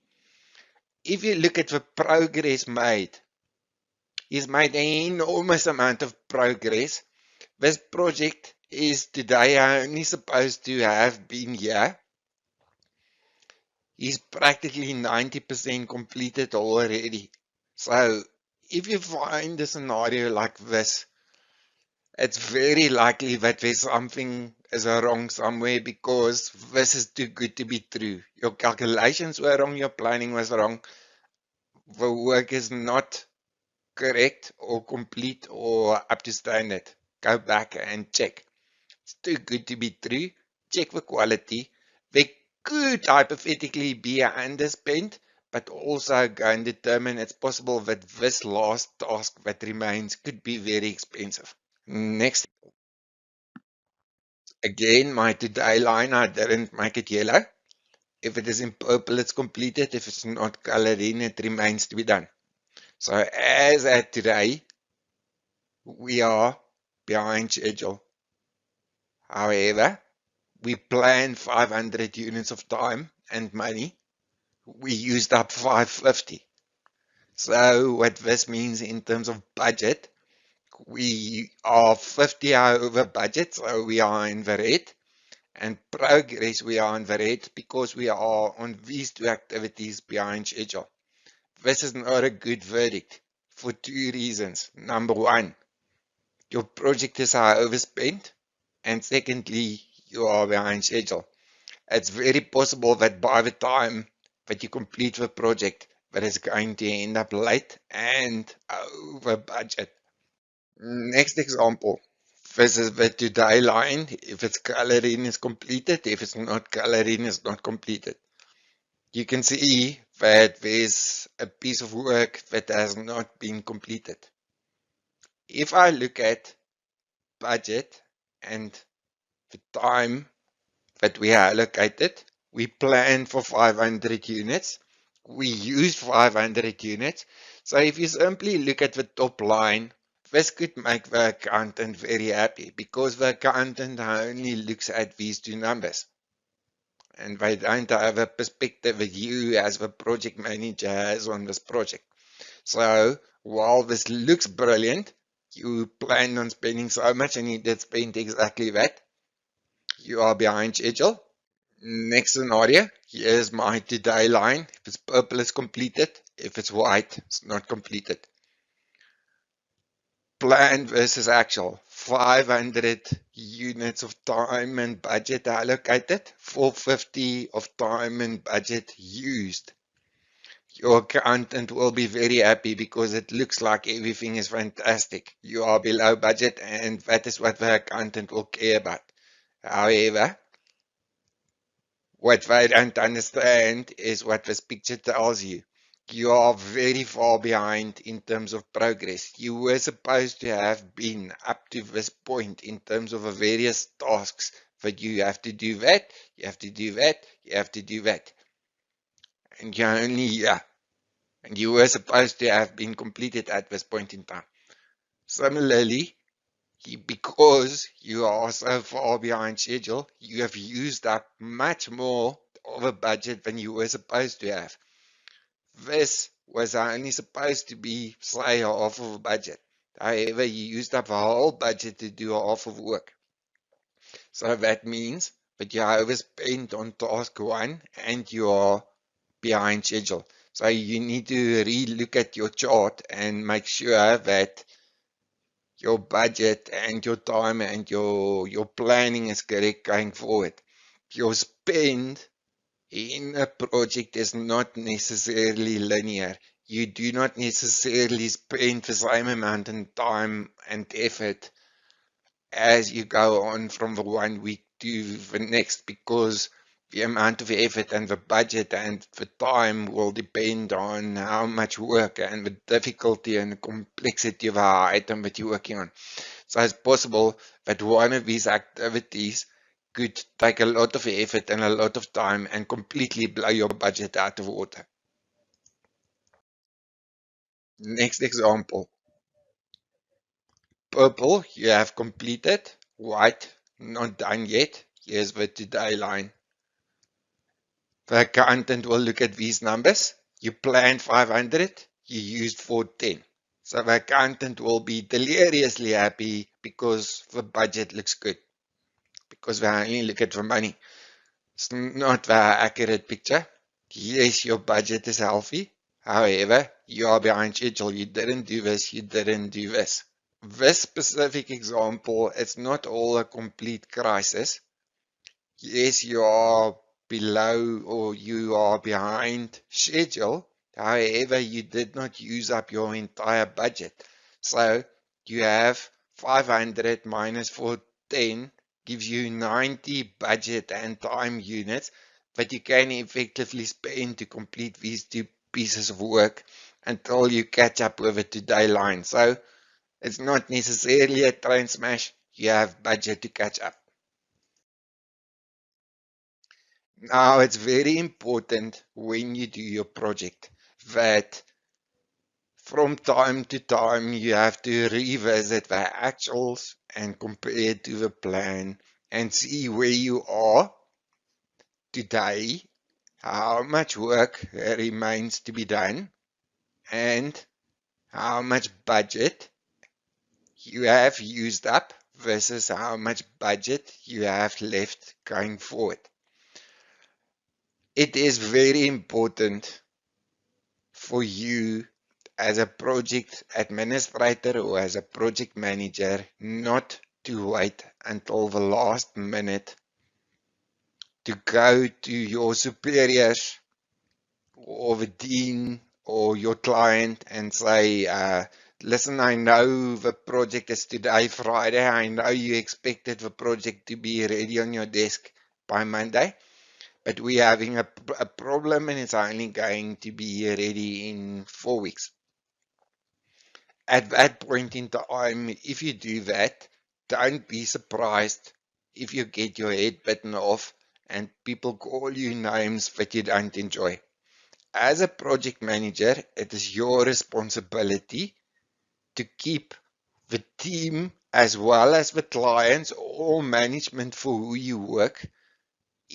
If you look at the progress made, he's made an enormous amount of progress. This project is today only supposed to have been here. He's practically 90% completed already. So if you find a scenario like this, it's very likely that there's something is wrong somewhere because this is too good to be true. Your calculations were wrong, your planning was wrong, the work is not correct or complete or up to standard. Go back and check. It's too good to be true. Check the quality. There could hypothetically be an underspend, but also go and determine it's possible that this last task that remains could be very expensive. Next, again, my today line, I didn't make it yellow. If it is in purple, it's completed. If it's not colored in, it remains to be done. So as at today, we are behind schedule. However, we planned 500 units of time and money. we used up 550. So what this means in terms of budget, we are 50 over budget, so we are in the red. And progress, we are in the red because we are on these two activities behind schedule. This is not a good verdict for two reasons. Number one, your project is overspent, and secondly, you are behind schedule. It's very possible that by the time that you complete the project, that is going to end up late and over budget. Next example. This is the today line. If it's coloring is completed, if it's not coloring is not completed. You can see that there's a piece of work that has not been completed. If I look at budget and the time that we allocated, we planned for 500 units. We used 500 units. So if you simply look at the top line, this could make the accountant very happy because the accountant only looks at these two numbers. And they don't have a perspective that you as the project manager has on this project. So while this looks brilliant, you planned on spending so much and you did spend exactly that. You are behind schedule. Next scenario, here's my today line. If it's purple, it's completed. If it's white, it's not completed. Planned versus actual. 500 units of time and budget allocated. 450 of time and budget used. Your accountant will be very happy because it looks like everything is fantastic. You are below budget and that is what the accountant will care about. However, what they don't understand is what this picture tells you. You are very far behind in terms of progress. You were supposed to have been up to this point in terms of the various tasks that you have to do that, you have to do that, you have to do that. And you're only here. And you were supposed to have been completed at this point in time. Similarly, because you are so far behind schedule, you have used up much more of a budget than you were supposed to have. This was only supposed to be, say, half of a budget. However, you used up a whole budget to do half of work. So that means that you overspent on task one and you are behind schedule. So you need to re-look at your chart and make sure that your budget and your time and your planning is correct going forward. Your spend in a project is not necessarily linear. You do not necessarily spend the same amount of time and effort as you go on from the one week to the next because the amount of effort and the budget and the time will depend on how much work and the difficulty and the complexity of the item that you're working on. So it's possible that one of these activities could take a lot of effort and a lot of time and completely blow your budget out of water. Next example. Purple, you have completed. White, not done yet. Here's the today line. The accountant will look at these numbers. You planned 500, you used 410. So the accountant will be deliriously happy because the budget looks good. Because they only look at the money. It's not the accurate picture. Yes, your budget is healthy. However, you are behind schedule. You didn't do this, you didn't do this. This specific example, it's not all a complete crisis. Yes, you are below or you are behind schedule. However, you did not use up your entire budget. So you have 500 minus 410 gives you 90 budget and time units that you can effectively spend to complete these two pieces of work until you catch up with a today line. So it's not necessarily a train smash. You have budget to catch up. Now, it's very important when you do your project that from time to time you have to revisit the actuals and compare to the plan and see where you are today how much work remains to be done, and how much budget you have used up versus how much budget you have left going forward. It is very important for you as a project administrator or as a project manager not to wait until the last minute to go to your superiors or the dean or your client and say, listen, I know the project is today, Friday. I know you expected the project to be ready on your desk by Monday, but we're having a problem and it's only going to be ready in 4 weeks. At that point in time, if you do that, don't be surprised if you get your head bitten off and people call you names that you don't enjoy. As a project manager, it is your responsibility to keep the team as well as the clients or management for who you work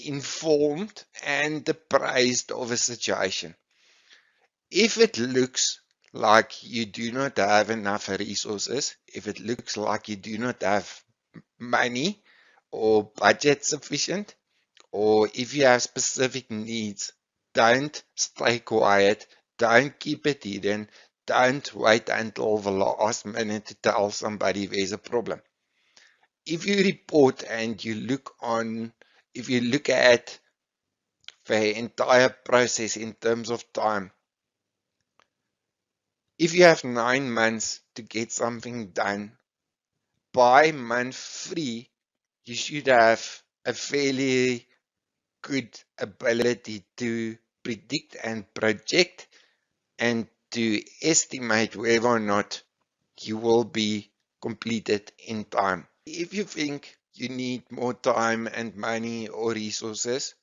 informed and appraised of a situation. If it looks like you do not have enough resources, if it looks like you do not have money or budget sufficient, or if you have specific needs, don't stay quiet, don't keep it hidden, don't wait until the last minute to tell somebody there's a problem. If you report and if you look at the entire process in terms of time, if you have 9 months to get something done, by month 3, you should have a fairly good ability to predict and project and to estimate whether or not you will be completed in time. If you think you need more time and money or resources,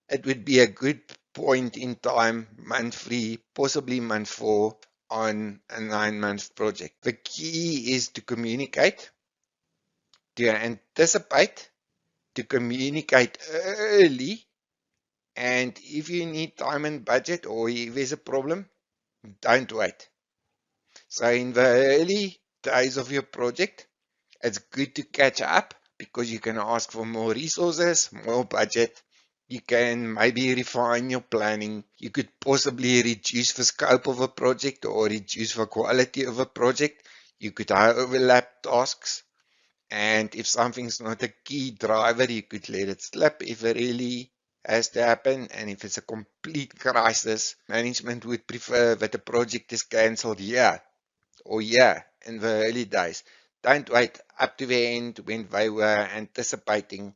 it would be a good point in time, month 3, possibly month 4, on a 9-month project. The key is to communicate, to anticipate, to communicate early, and if you need time and budget or if there's a problem, don't wait. So in the early days of your project, it's good to catch up because you can ask for more resources, more budget. You can maybe refine your planning. You could possibly reduce the scope of a project or reduce the quality of a project. You could overlap tasks. And if something's not a key driver, you could let it slip if it really has to happen. And if it's a complete crisis, management would prefer that the project is cancelled in the early days. Don't wait up to the end when they were anticipating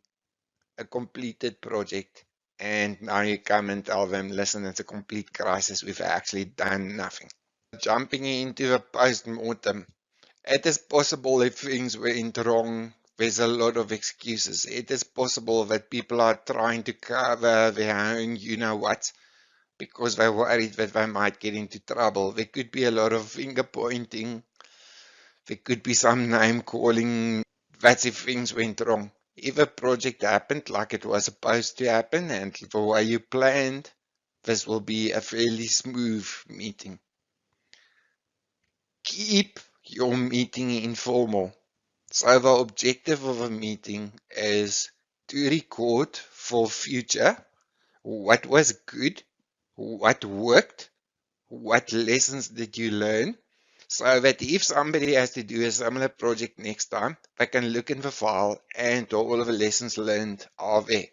a completed project and now you come and tell them, listen, it's a complete crisis. We've actually done nothing. Jumping into the post-mortem. It is possible if things went wrong, there's a lot of excuses. It is possible that people are trying to cover their own you-know-what because they're worried that they might get into trouble. There could be a lot of finger pointing. There could be some name calling. That's if things went wrong. If a project happened like it was supposed to happen and the way you planned, this will be a fairly smooth meeting. Keep your meeting informal. So the objective of a meeting is to record for future what was good, what worked, what lessons did you learn, so that if somebody has to do a similar project next time, they can look in the file and all of the lessons learned are there.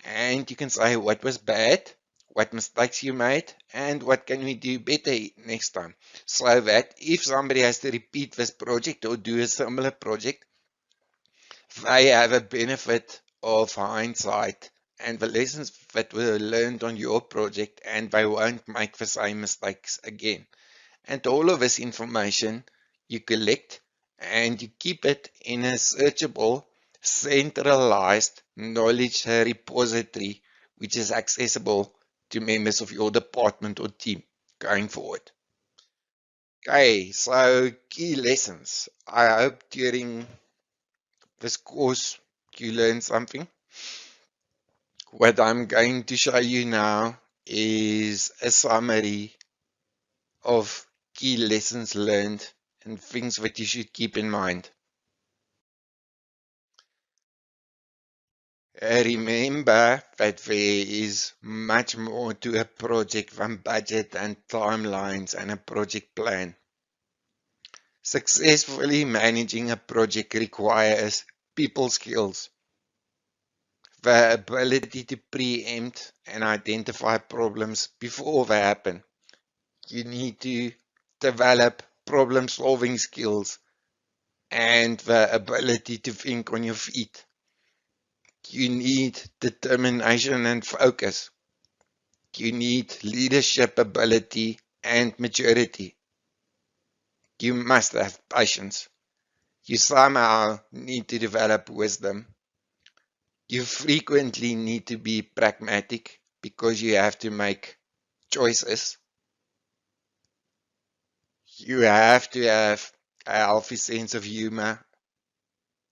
And you can say what was bad, what mistakes you made, and what can we do better next time. So that if somebody has to repeat this project or do a similar project, they have a benefit of hindsight and the lessons that were learned on your project, and they won't make the same mistakes again. And all of this information you collect and you keep it in a searchable, centralized knowledge repository, which is accessible to members of your department or team going forward. Okay, so key lessons. I hope during this course you learned something. What I'm going to show you now is a summary of key lessons learned and things that you should keep in mind. Remember that there is much more to a project than budget and timelines and a project plan. Successfully managing a project requires people skills, the ability to preempt and identify problems before they happen. You need to develop problem-solving skills and the ability to think on your feet. You need determination and focus. You need leadership ability and maturity. You must have patience. You somehow need to develop wisdom. You frequently need to be pragmatic because you have to make choices. You have to have a healthy sense of humor,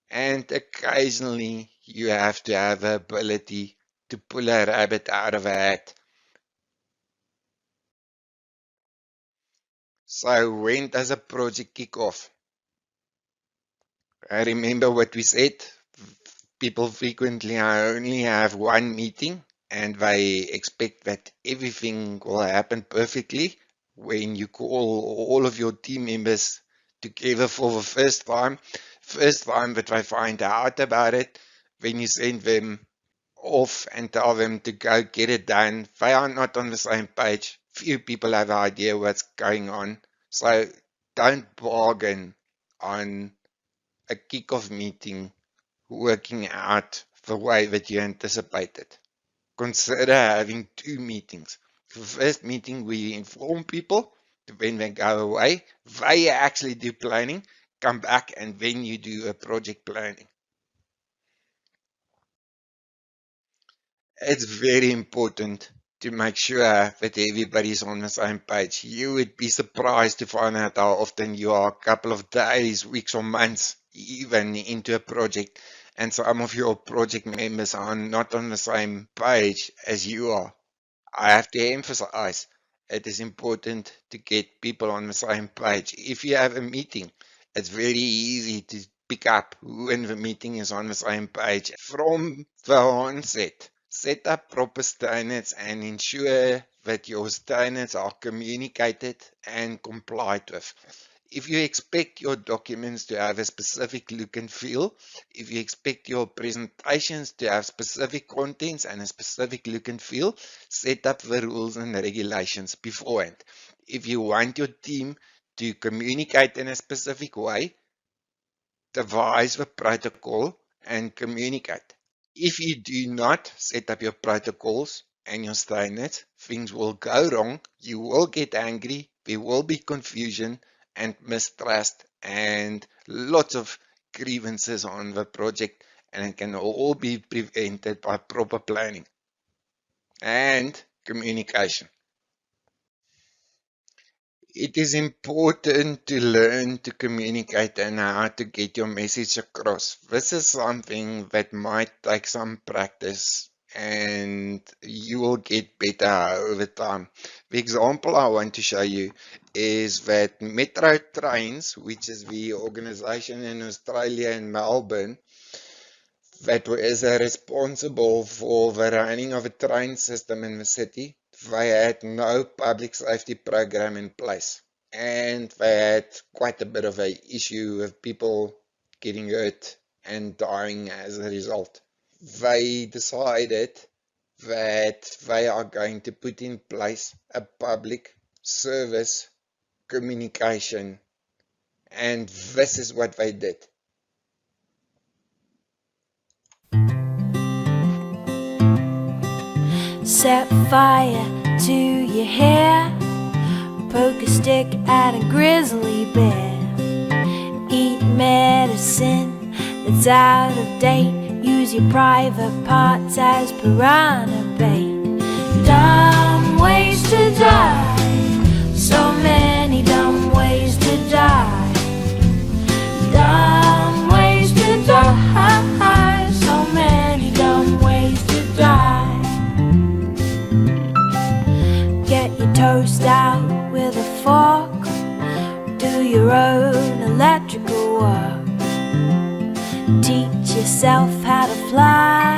and occasionally you have to have the ability to pull a rabbit out of a hat. So when does a project kick off? I remember what we said. People frequently only have one meeting and they expect that everything will happen perfectly. When you call all of your team members together for the first time that they find out about it, when you send them off and tell them to go get it done, they are not on the same page. Few people have an idea what's going on. So don't bargain on a kickoff meeting working out the way that you anticipated. Consider having two meetings. The first meeting we inform people, when they go away, they actually do planning, come back, and then you do a project planning. It's very important to make sure that everybody's on the same page. You would be surprised to find out how often you are a couple of days, weeks, or months even into a project, and some of your project members are not on the same page as you are. I have to emphasize it is important to get people on the same page. If you have a meeting, it's very easy to pick up who in the meeting is on the same page from the onset. Set up proper standards and ensure that your standards are communicated and complied with. If you expect your documents to have a specific look and feel, if you expect your presentations to have specific contents and a specific look and feel, set up the rules and regulations beforehand. If you want your team to communicate in a specific way, devise the protocol and communicate. If you do not set up your protocols and your standards, things will go wrong, you will get angry, there will be confusion and mistrust and lots of grievances on the project, and it can all be prevented by proper planning and communication. It is important to learn to communicate and how to get your message across. This is something that might take some practice and you will get better over time. The example I want to show you is that Metro Trains, which is the organization in Australia in Melbourne, that is responsible for the running of a train system in the city. They had no public safety program in place, and they had quite a bit of an issue with people getting hurt and dying as a result. They decided that they are going to put in place a public service communication, and this is what they did. Set fire to your hair, poke a stick at a grizzly bear, eat medicine that's out of date, use your private parts as piranha bait. Dumb ways to die, so many dumb ways to die. Dumb ways to die, so many dumb ways to die. up. Teach yourself how to fly.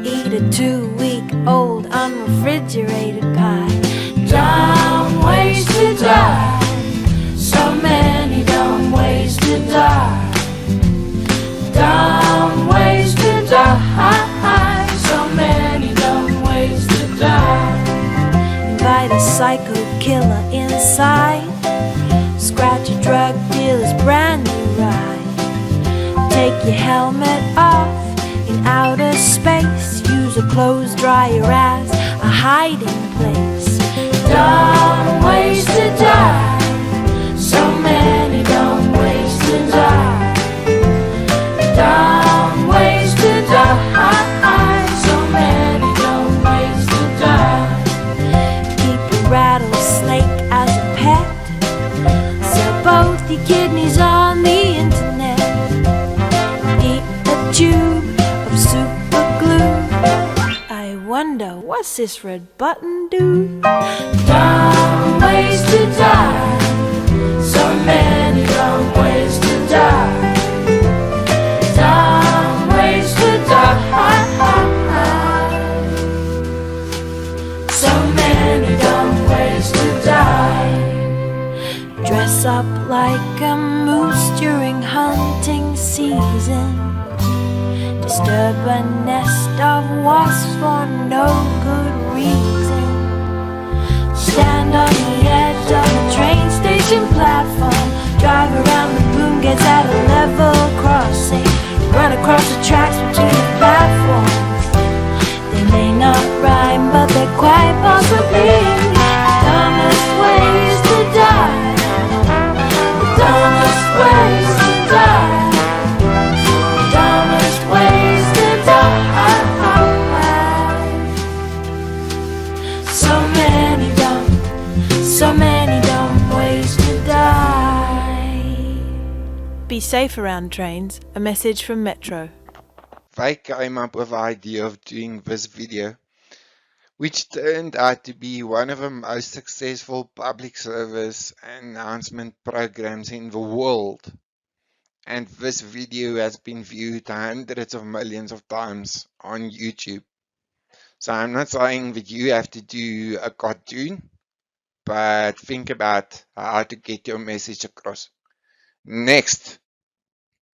Eat a 2-week-old unrefrigerated pie. Dumb ways to die. So many dumb ways to die. Dumb ways to die. So many dumb ways to die. Invite a psycho killer inside. Scratch a drug dealer's brand new ride. Take your helmet off in outer space. Use a clothes dryer as a hiding place. Dumb ways to die. So many dumb ways to die. Dumb ways to die. So many dumb ways to die. Keep a rattlesnake as a pet. Sell both your kidneys on the internet. Eat a tube of super glue. I wonder, what's this red button do? Dumb ways to die. So many dumb ways to die. Dumb ways to die. So many dumb ways to die. Dress up like a moose during hunting season. Disturb a nest of wasps for no good reason. Stand on the edge of a train station platform. Drive around the boom gates at a level crossing. Run across the tracks between the platforms. They may not rhyme, but they're quite possibly the dumbest ways to die. The dumbest ways to die. The dumbest ways to die. So many dumb ways to die. Be safe around trains. A message from Metro. I came up with the idea of doing this video, which turned out to be one of the most successful public service announcement programs in the world. And this video has been viewed hundreds of millions of times on YouTube. So I'm not saying that you have to do a cartoon, but think about how to get your message across. Next,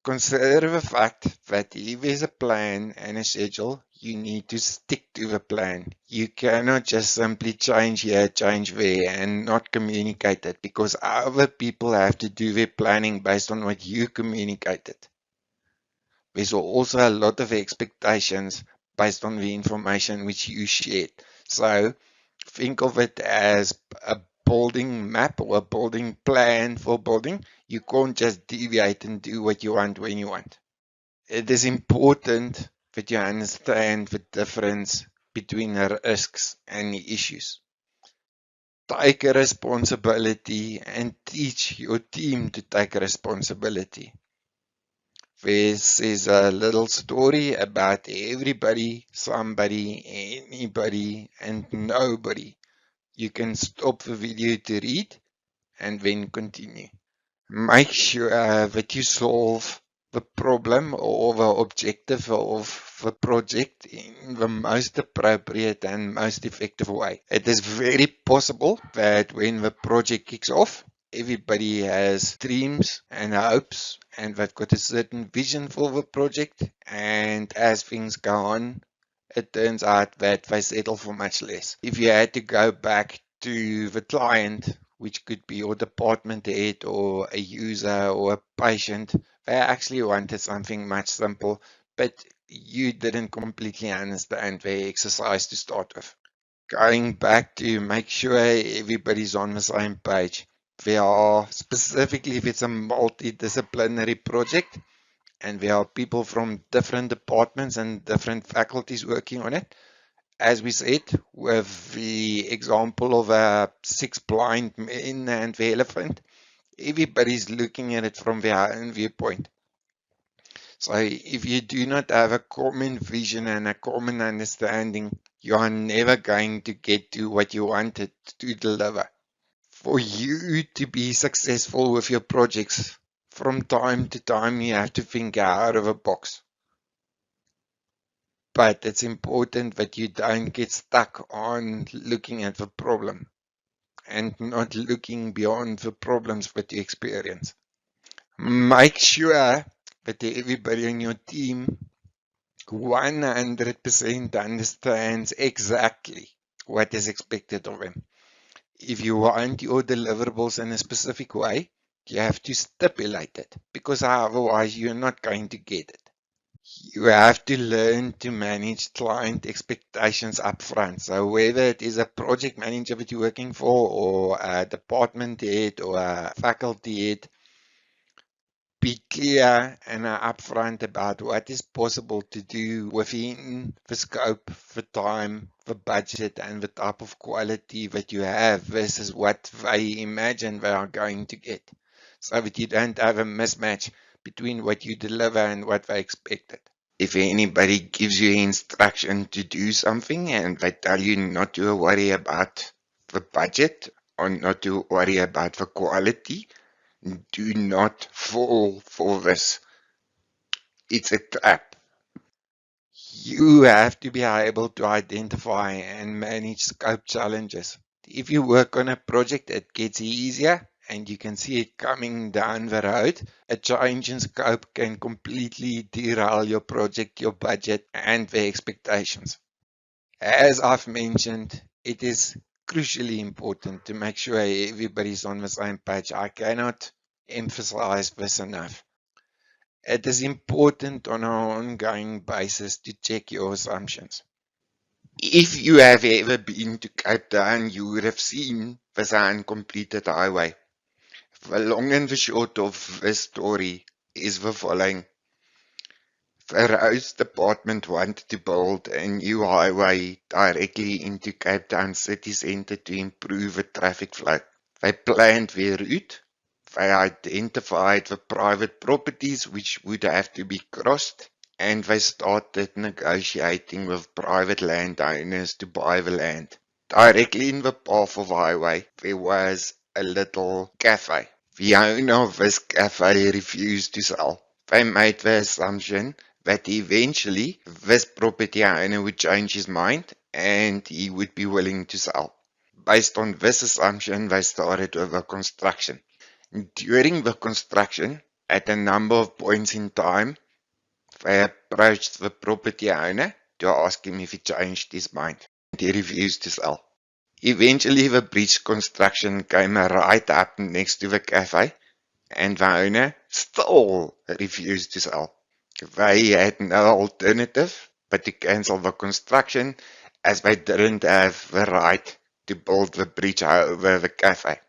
consider the fact that if there's a plan and a schedule, you need to stick to the plan. You cannot just simply change here, change there, and not communicate it, because other people have to do their planning based on what you communicated. There's also a lot of expectations based on the information which you shared. So think of it as a building map or a building plan for building. You can't just deviate and do what you want when you want. It is important that you understand the difference between the risks and the issues. Take a responsibility and teach your team to take responsibility. This is a little story about everybody, somebody, anybody, and nobody. You can stop the video to read and then continue. Make sure that you solve the problem or the objective of the project in the most appropriate and most effective way. It is very possible that when the project kicks off, everybody has dreams and hopes, and they've got a certain vision for the project, and as things go on, it turns out that they settle for much less. If you had to go back to the client, which could be your department head or a user or a patient, they actually wanted something much simple, but you didn't completely understand the exercise to start with. Going back to make sure everybody's on the same page. There are, specifically if it's a multidisciplinary project, and there are people from different departments and different faculties working on it. As we said, with the example of 6 blind men and the elephant, everybody's looking at it from their own viewpoint. So if you do not have a common vision and a common understanding, you are never going to get to what you wanted to deliver. For you to be successful with your projects, From time to time, you have to think out of a box. But it's important that you don't get stuck on looking at the problem and not looking beyond the problems that you experience. Make sure that everybody in your team 100% understands exactly what is expected of them. If you want your deliverables in a specific way, you have to stipulate it, because otherwise you're not going to get it. You have to learn to manage client expectations up front. So whether it is a project manager that you're working for, or a department head, or a faculty head, be clear and upfront about what is possible to do within the scope, the time, the budget, and the type of quality that you have versus what they imagine they are going to get, so that you don't have a mismatch between what you deliver and what they expected. If anybody gives you instruction to do something and they tell you not to worry about the budget or not to worry about the quality, do not fall for this. It's a trap. You have to be able to identify and manage scope challenges. If you work on a project, it gets easier and you can see it coming down the road. A change in scope can completely derail your project, your budget, and the expectations. As I've mentioned, it is crucially important to make sure everybody's on the same page. I cannot emphasize this enough. It is important on an ongoing basis to check your assumptions. If you have ever been to Cape Town, you would have seen this uncompleted highway. The long and the short of this story is the following. The roads department wanted to build a new highway directly into Cape Town city centre to improve the traffic flow. They planned their route. They identified the private properties which would have to be crossed, and they started negotiating with private landowners to buy the land. Directly in the path of the highway, there was a little cafe. The owner of this cafe refused to sell. They made the assumption that eventually this property owner would change his mind and he would be willing to sell. Based on this assumption, they started with the construction. During the construction, at a number of points in time, they approached the property owner to ask him if he changed his mind. He refused to sell. Eventually, the bridge construction came right up next to the cafe, and the owner still refused to sell. They had no alternative but to cancel the construction, as they didn't have the right to build the bridge over the cafe.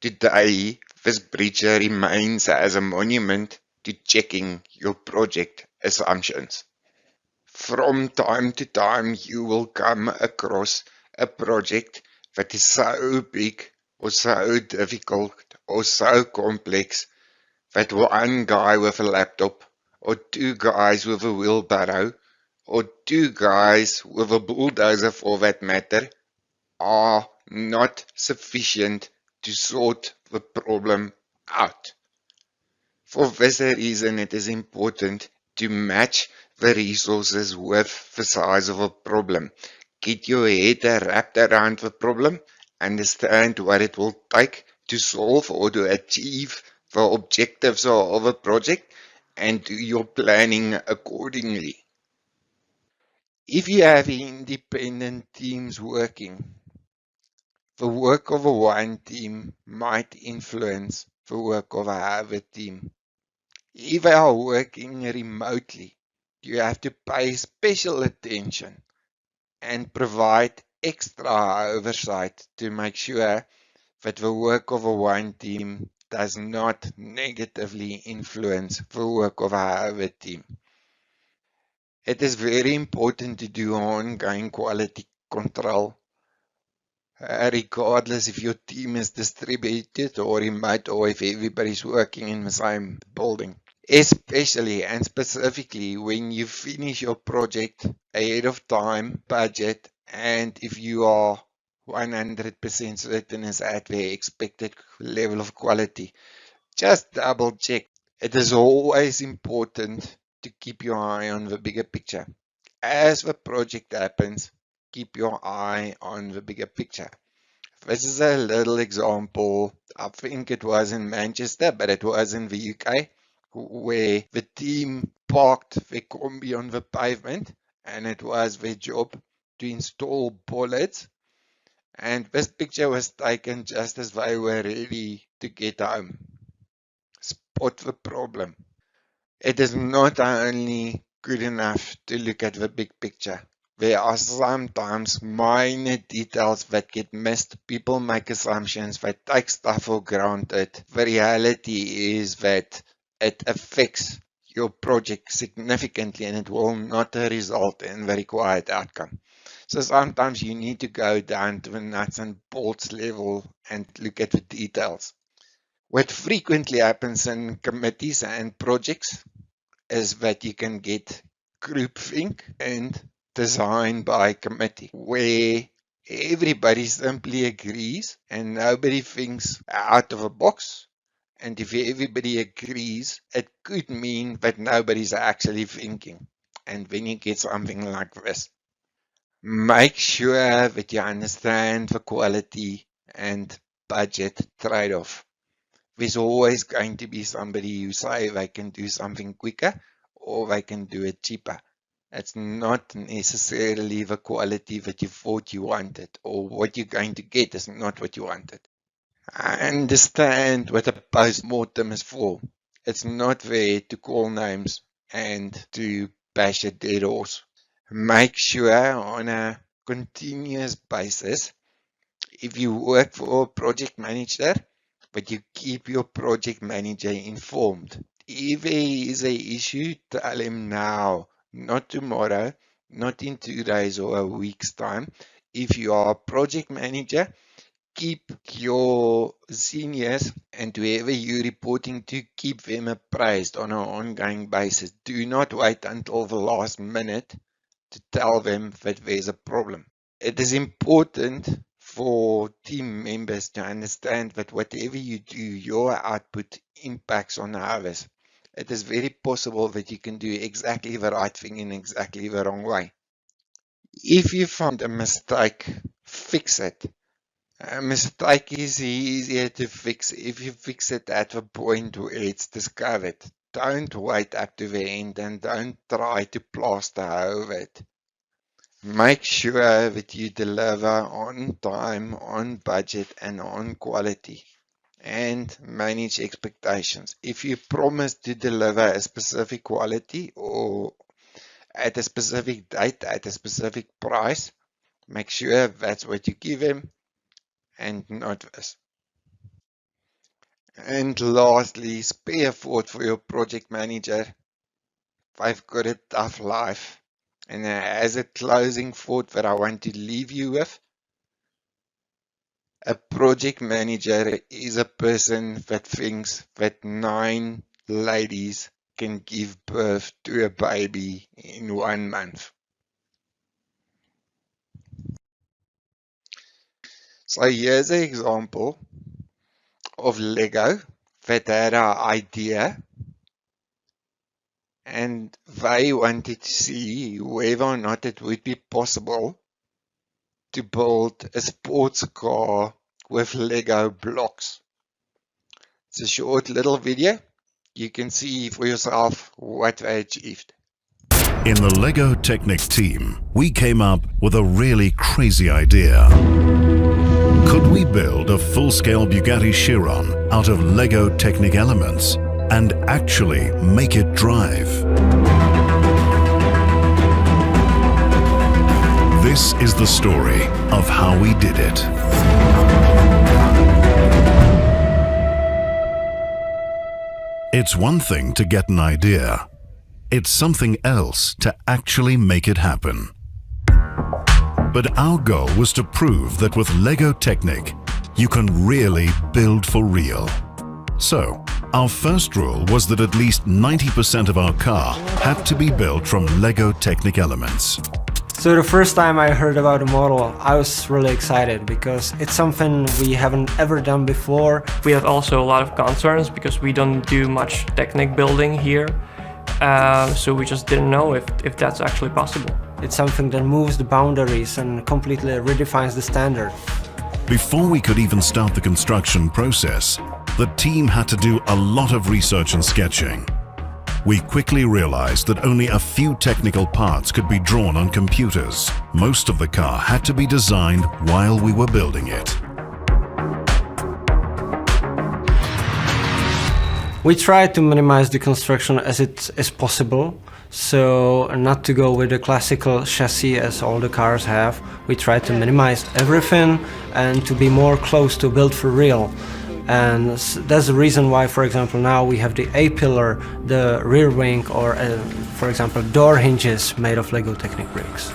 Today, this bridge remains as a monument to checking your project assumptions. From time to time, you will come across a project that is so big or so difficult or so complex that one guy with a laptop, or two guys with a wheelbarrow, or two guys with a bulldozer for that matter, are not sufficient to sort the problem out. For this reason, it is important to match the resources with the size of a problem. Get your head wrapped around the problem, understand what it will take to solve or to achieve the objectives of a project, and do your planning accordingly. If you have independent teams working, the work of a one team might influence the work of another team. If they are working remotely, you have to pay special attention and provide extra oversight to make sure that the work of a one team does not negatively influence the work of another team. It is very important to do ongoing quality control, regardless if your team is distributed or remote, or if everybody's working in the same building. Especially and specifically when you finish your project ahead of time, budget, and if you are 100% certain is at the expected level of quality. Just double check It is always important to keep your eye on the bigger picture. As the project happens, keep your eye on the bigger picture. This is a little example. I think it was in Manchester, but it was in the UK, where the team parked the combi on the pavement, and it was their job to install bollards. And this picture was taken just as they were ready to get home. Spot the problem. It is not only good enough to look at the big picture. There are sometimes minor details that get missed. People make assumptions, they take stuff for granted. The reality is that it affects your project significantly and it will not result in the required outcome. So sometimes you need to go down to the nuts and bolts level and look at the details. What frequently happens in committees and projects is that you can get groupthink and design by committee, where everybody simply agrees and nobody thinks out of a box. And if everybody agrees, it could mean that nobody's actually thinking. And then you get something like this. Make sure that you understand the quality and budget trade-off. There's always going to be somebody who say they can do something quicker or they can do it cheaper. It's not necessarily the quality that you thought you wanted, or what you're going to get is not what you wanted. I understand what a post-mortem is for. It's not there to call names and to bash a dead horse. Make sure on a continuous basis, if you work for a project manager, but you keep your project manager informed. If there is an issue, tell him now, not tomorrow, not in 2 days or a week's time. If you are a project manager, keep your seniors and whoever you're reporting to, keep them appraised on an ongoing basis. Do not wait until the last minute to tell them that there's a problem. It is important for team members to understand that whatever you do, your output impacts on others. It is very possible that you can do exactly the right thing in exactly the wrong way. If you find a mistake, fix it. A mistake is easier to fix if you fix it at the point where it's discovered. Don't wait up to the end and don't try to plaster over it. Make sure that you deliver on time, on budget, and on quality, and manage expectations. If you promise to deliver a specific quality or at a specific date, at a specific price, make sure that's what you give them and not this. And lastly, spare a thought for your project manager. They've got a tough life. And as a closing thought that I want to leave you with, a project manager is a person that thinks that 9 ladies can give birth to a baby in 1 month. So here's an example of Lego that had an idea and they wanted to see whether or not it would be possible to build a sports car with Lego blocks. It's a short little video. You can see for yourself what they achieved. In the Lego Technic team, we came up with a really crazy idea. Could we build a full-scale Bugatti Chiron out of Lego Technic elements and actually make it drive? This is the story of how we did it. It's one thing to get an idea. It's something else to actually make it happen. But our goal was to prove that with Lego Technic, you can really build for real. So, our first rule was that at least 90% of our car had to be built from Lego Technic elements. So the first time I heard about the model, I was really excited because it's something we haven't ever done before. We have also a lot of concerns because we don't do much technic building here. So we just didn't know if that's actually possible. It's something that moves the boundaries and completely redefines the standard. Before we could even start the construction process, the team had to do a lot of research and sketching. We quickly realized that only a few technical parts could be drawn on computers. Most of the car had to be designed while we were building it. We tried to minimize the construction as it is possible, so not to go with the classical chassis as all the cars have. We tried to minimize everything and to be more close to build for real. And that's the reason why, for example, now we have the A-pillar, the rear wing, or for example, door hinges made of Lego Technic bricks.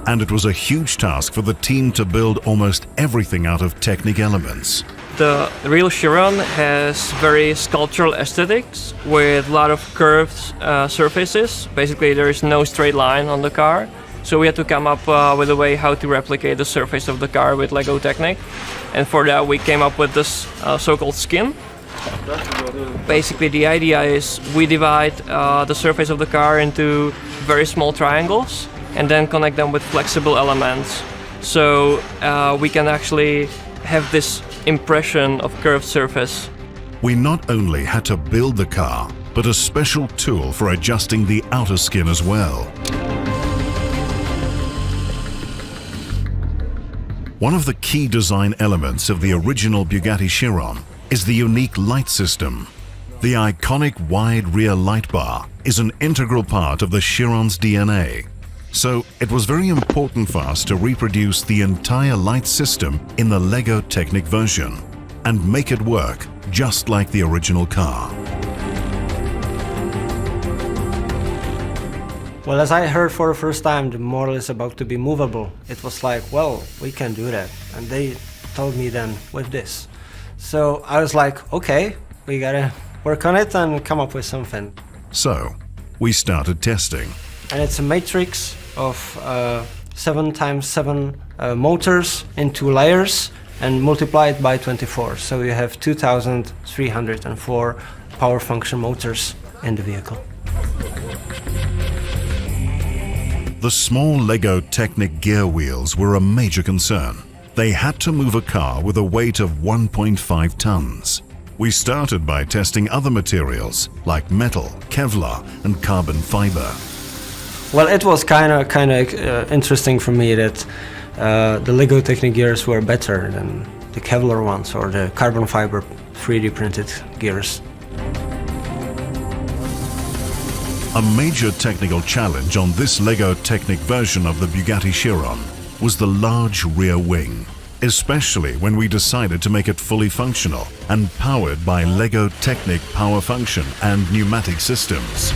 And it was a huge task for the team to build almost everything out of Technic elements. The real Chiron has very sculptural aesthetics with a lot of curved surfaces. Basically, there is no straight line on the car. So we had to come up with a way how to replicate the surface of the car with Lego Technic. And for that we came up with this so-called skin. Basically the idea is we divide the surface of the car into very small triangles and then connect them with flexible elements. So we can actually have this impression of curved surface. We not only had to build the car, but a special tool for adjusting the outer skin as well. One of the key design elements of the original Bugatti Chiron is the unique light system. The iconic wide rear light bar is an integral part of the Chiron's DNA. So it was very important for us to reproduce the entire light system in the Lego Technic version and make it work just like the original car. Well, as I heard for the first time, the model is about to be movable. It was like, well, we can do that. And they told me then with this. So I was like, okay, we gotta work on it and come up with something. So we started testing. And it's a matrix of 7x7 motors in 2 layers and multiply it by 24. So you have 2,304 power function motors in the vehicle. The small Lego Technic gear wheels were a major concern. They had to move a car with a weight of 1.5 tons. We started by testing other materials like metal, Kevlar and carbon fiber. Well, it was kind of interesting for me that the Lego Technic gears were better than the Kevlar ones or the carbon fiber 3D printed gears. A major technical challenge on this Lego Technic version of the Bugatti Chiron was the large rear wing, especially when we decided to make it fully functional and powered by Lego Technic power function and pneumatic systems.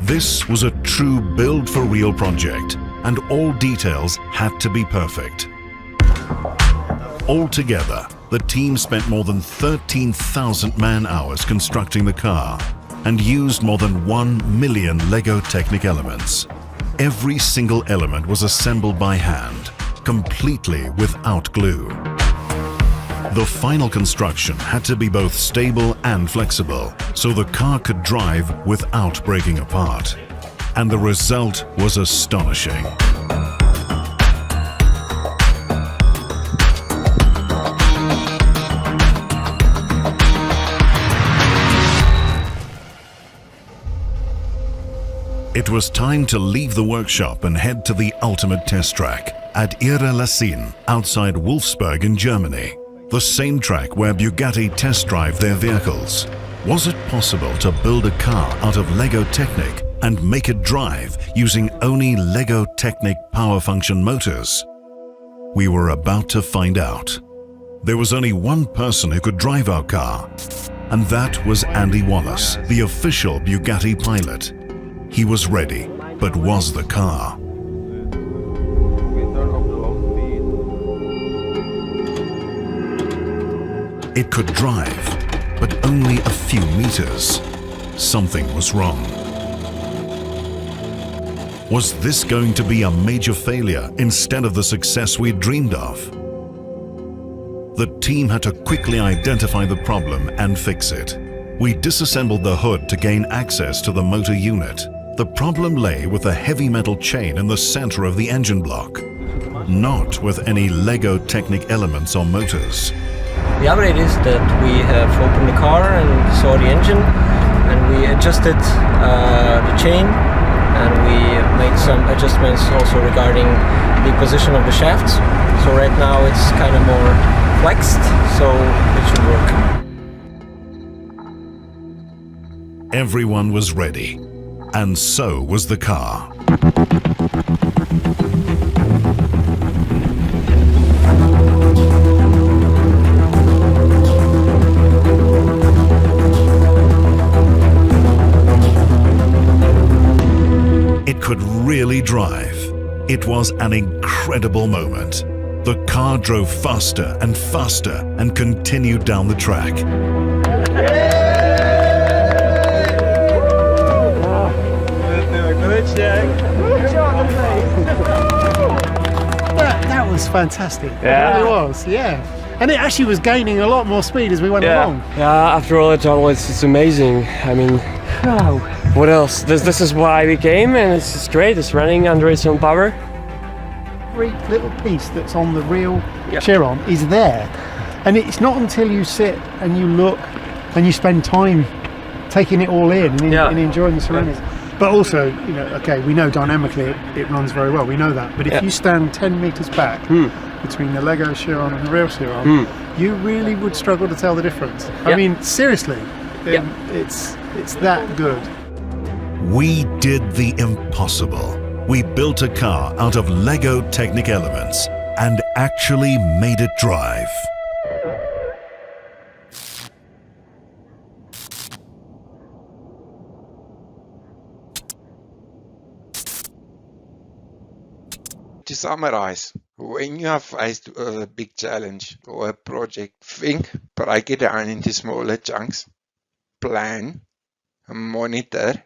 This was a true build-for-real project, and all details had to be perfect. Altogether, the team spent more than 13,000 man-hours constructing the car and used more than 1 million Lego Technic elements. Every single element was assembled by hand, completely without glue. The final construction had to be both stable and flexible, so the car could drive without breaking apart. And the result was astonishing. It was time to leave the workshop and head to the ultimate test track at Ihre-Lassien, outside Wolfsburg in Germany. The same track where Bugatti test drive their vehicles. Was it possible to build a car out of Lego Technic and make it drive using only Lego Technic power function motors? We were about to find out. There was only one person who could drive our car, and that was Andy Wallace, the official Bugatti pilot. He was ready, but was the car? It could drive, but only a few meters. something was wrong. Was this going to be a major failure instead of the success we dreamed of? The team had to quickly identify the problem and fix it. We disassembled the hood to gain access to the motor unit. The problem lay with a heavy metal chain in the center of the engine block, not with any Lego Technic elements or motors. The update is that we have opened the car and saw the engine, and we adjusted the chain, and we made some adjustments also regarding the position of the shafts. So right now it's kind of more flexed, so it should work. Everyone was ready, and so was the car. It could really drive. It was an incredible moment. The car drove faster and faster and continued down the track. That was fantastic. Yeah. It really was, yeah. And it actually was gaining a lot more speed as we went along. Yeah, after all, it's amazing. I mean, wow. What else? This is why we came, and it's great. It's running under its own power. Every little piece that's on the real Chiron is there. And it's not until you sit and you look and you spend time taking it all in and enjoying the surroundings. But also, you know, okay, we know dynamically it runs very well, we know that. But if you stand 10 meters back between the Lego Chiron and the real Chiron, you really would struggle to tell the difference. I mean, seriously, it's that good. We did the impossible. We built a car out of Lego Technic elements and actually made it drive. To summarize, when you are faced with a big challenge or a project, think, break it down into smaller chunks, plan, monitor,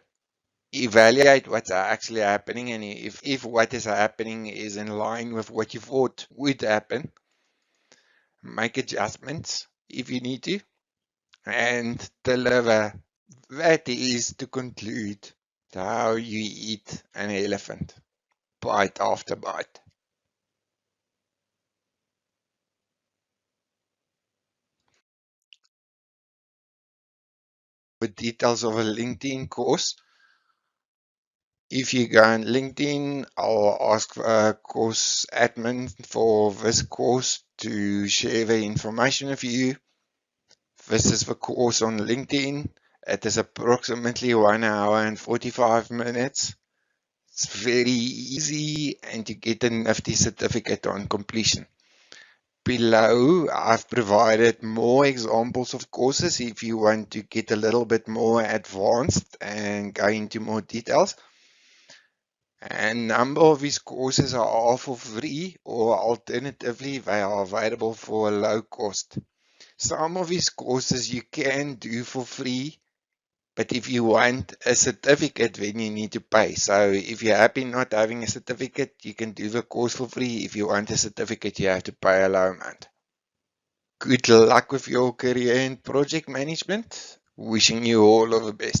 evaluate what's actually happening, and if what is happening is in line with what you thought would happen, make adjustments if you need to, and deliver. That is, to conclude, how you eat an elephant, bite after bite. With details of a LinkedIn course. If you go on LinkedIn, I'll ask a course admin for this course to share the information with you. This is the course on LinkedIn. It is approximately 1 hour and 45 minutes. It's very easy, and you get a nifty certificate on completion. Below, I've provided more examples of courses if you want to get a little bit more advanced and go into more details. A number of these courses are all for free, or alternatively, they are available for a low cost. Some of these courses you can do for free, but if you want a certificate, then you need to pay. So if you're happy not having a certificate, you can do the course for free. If you want a certificate, you have to pay a low amount. Good luck with your career in project management. Wishing you all of the best.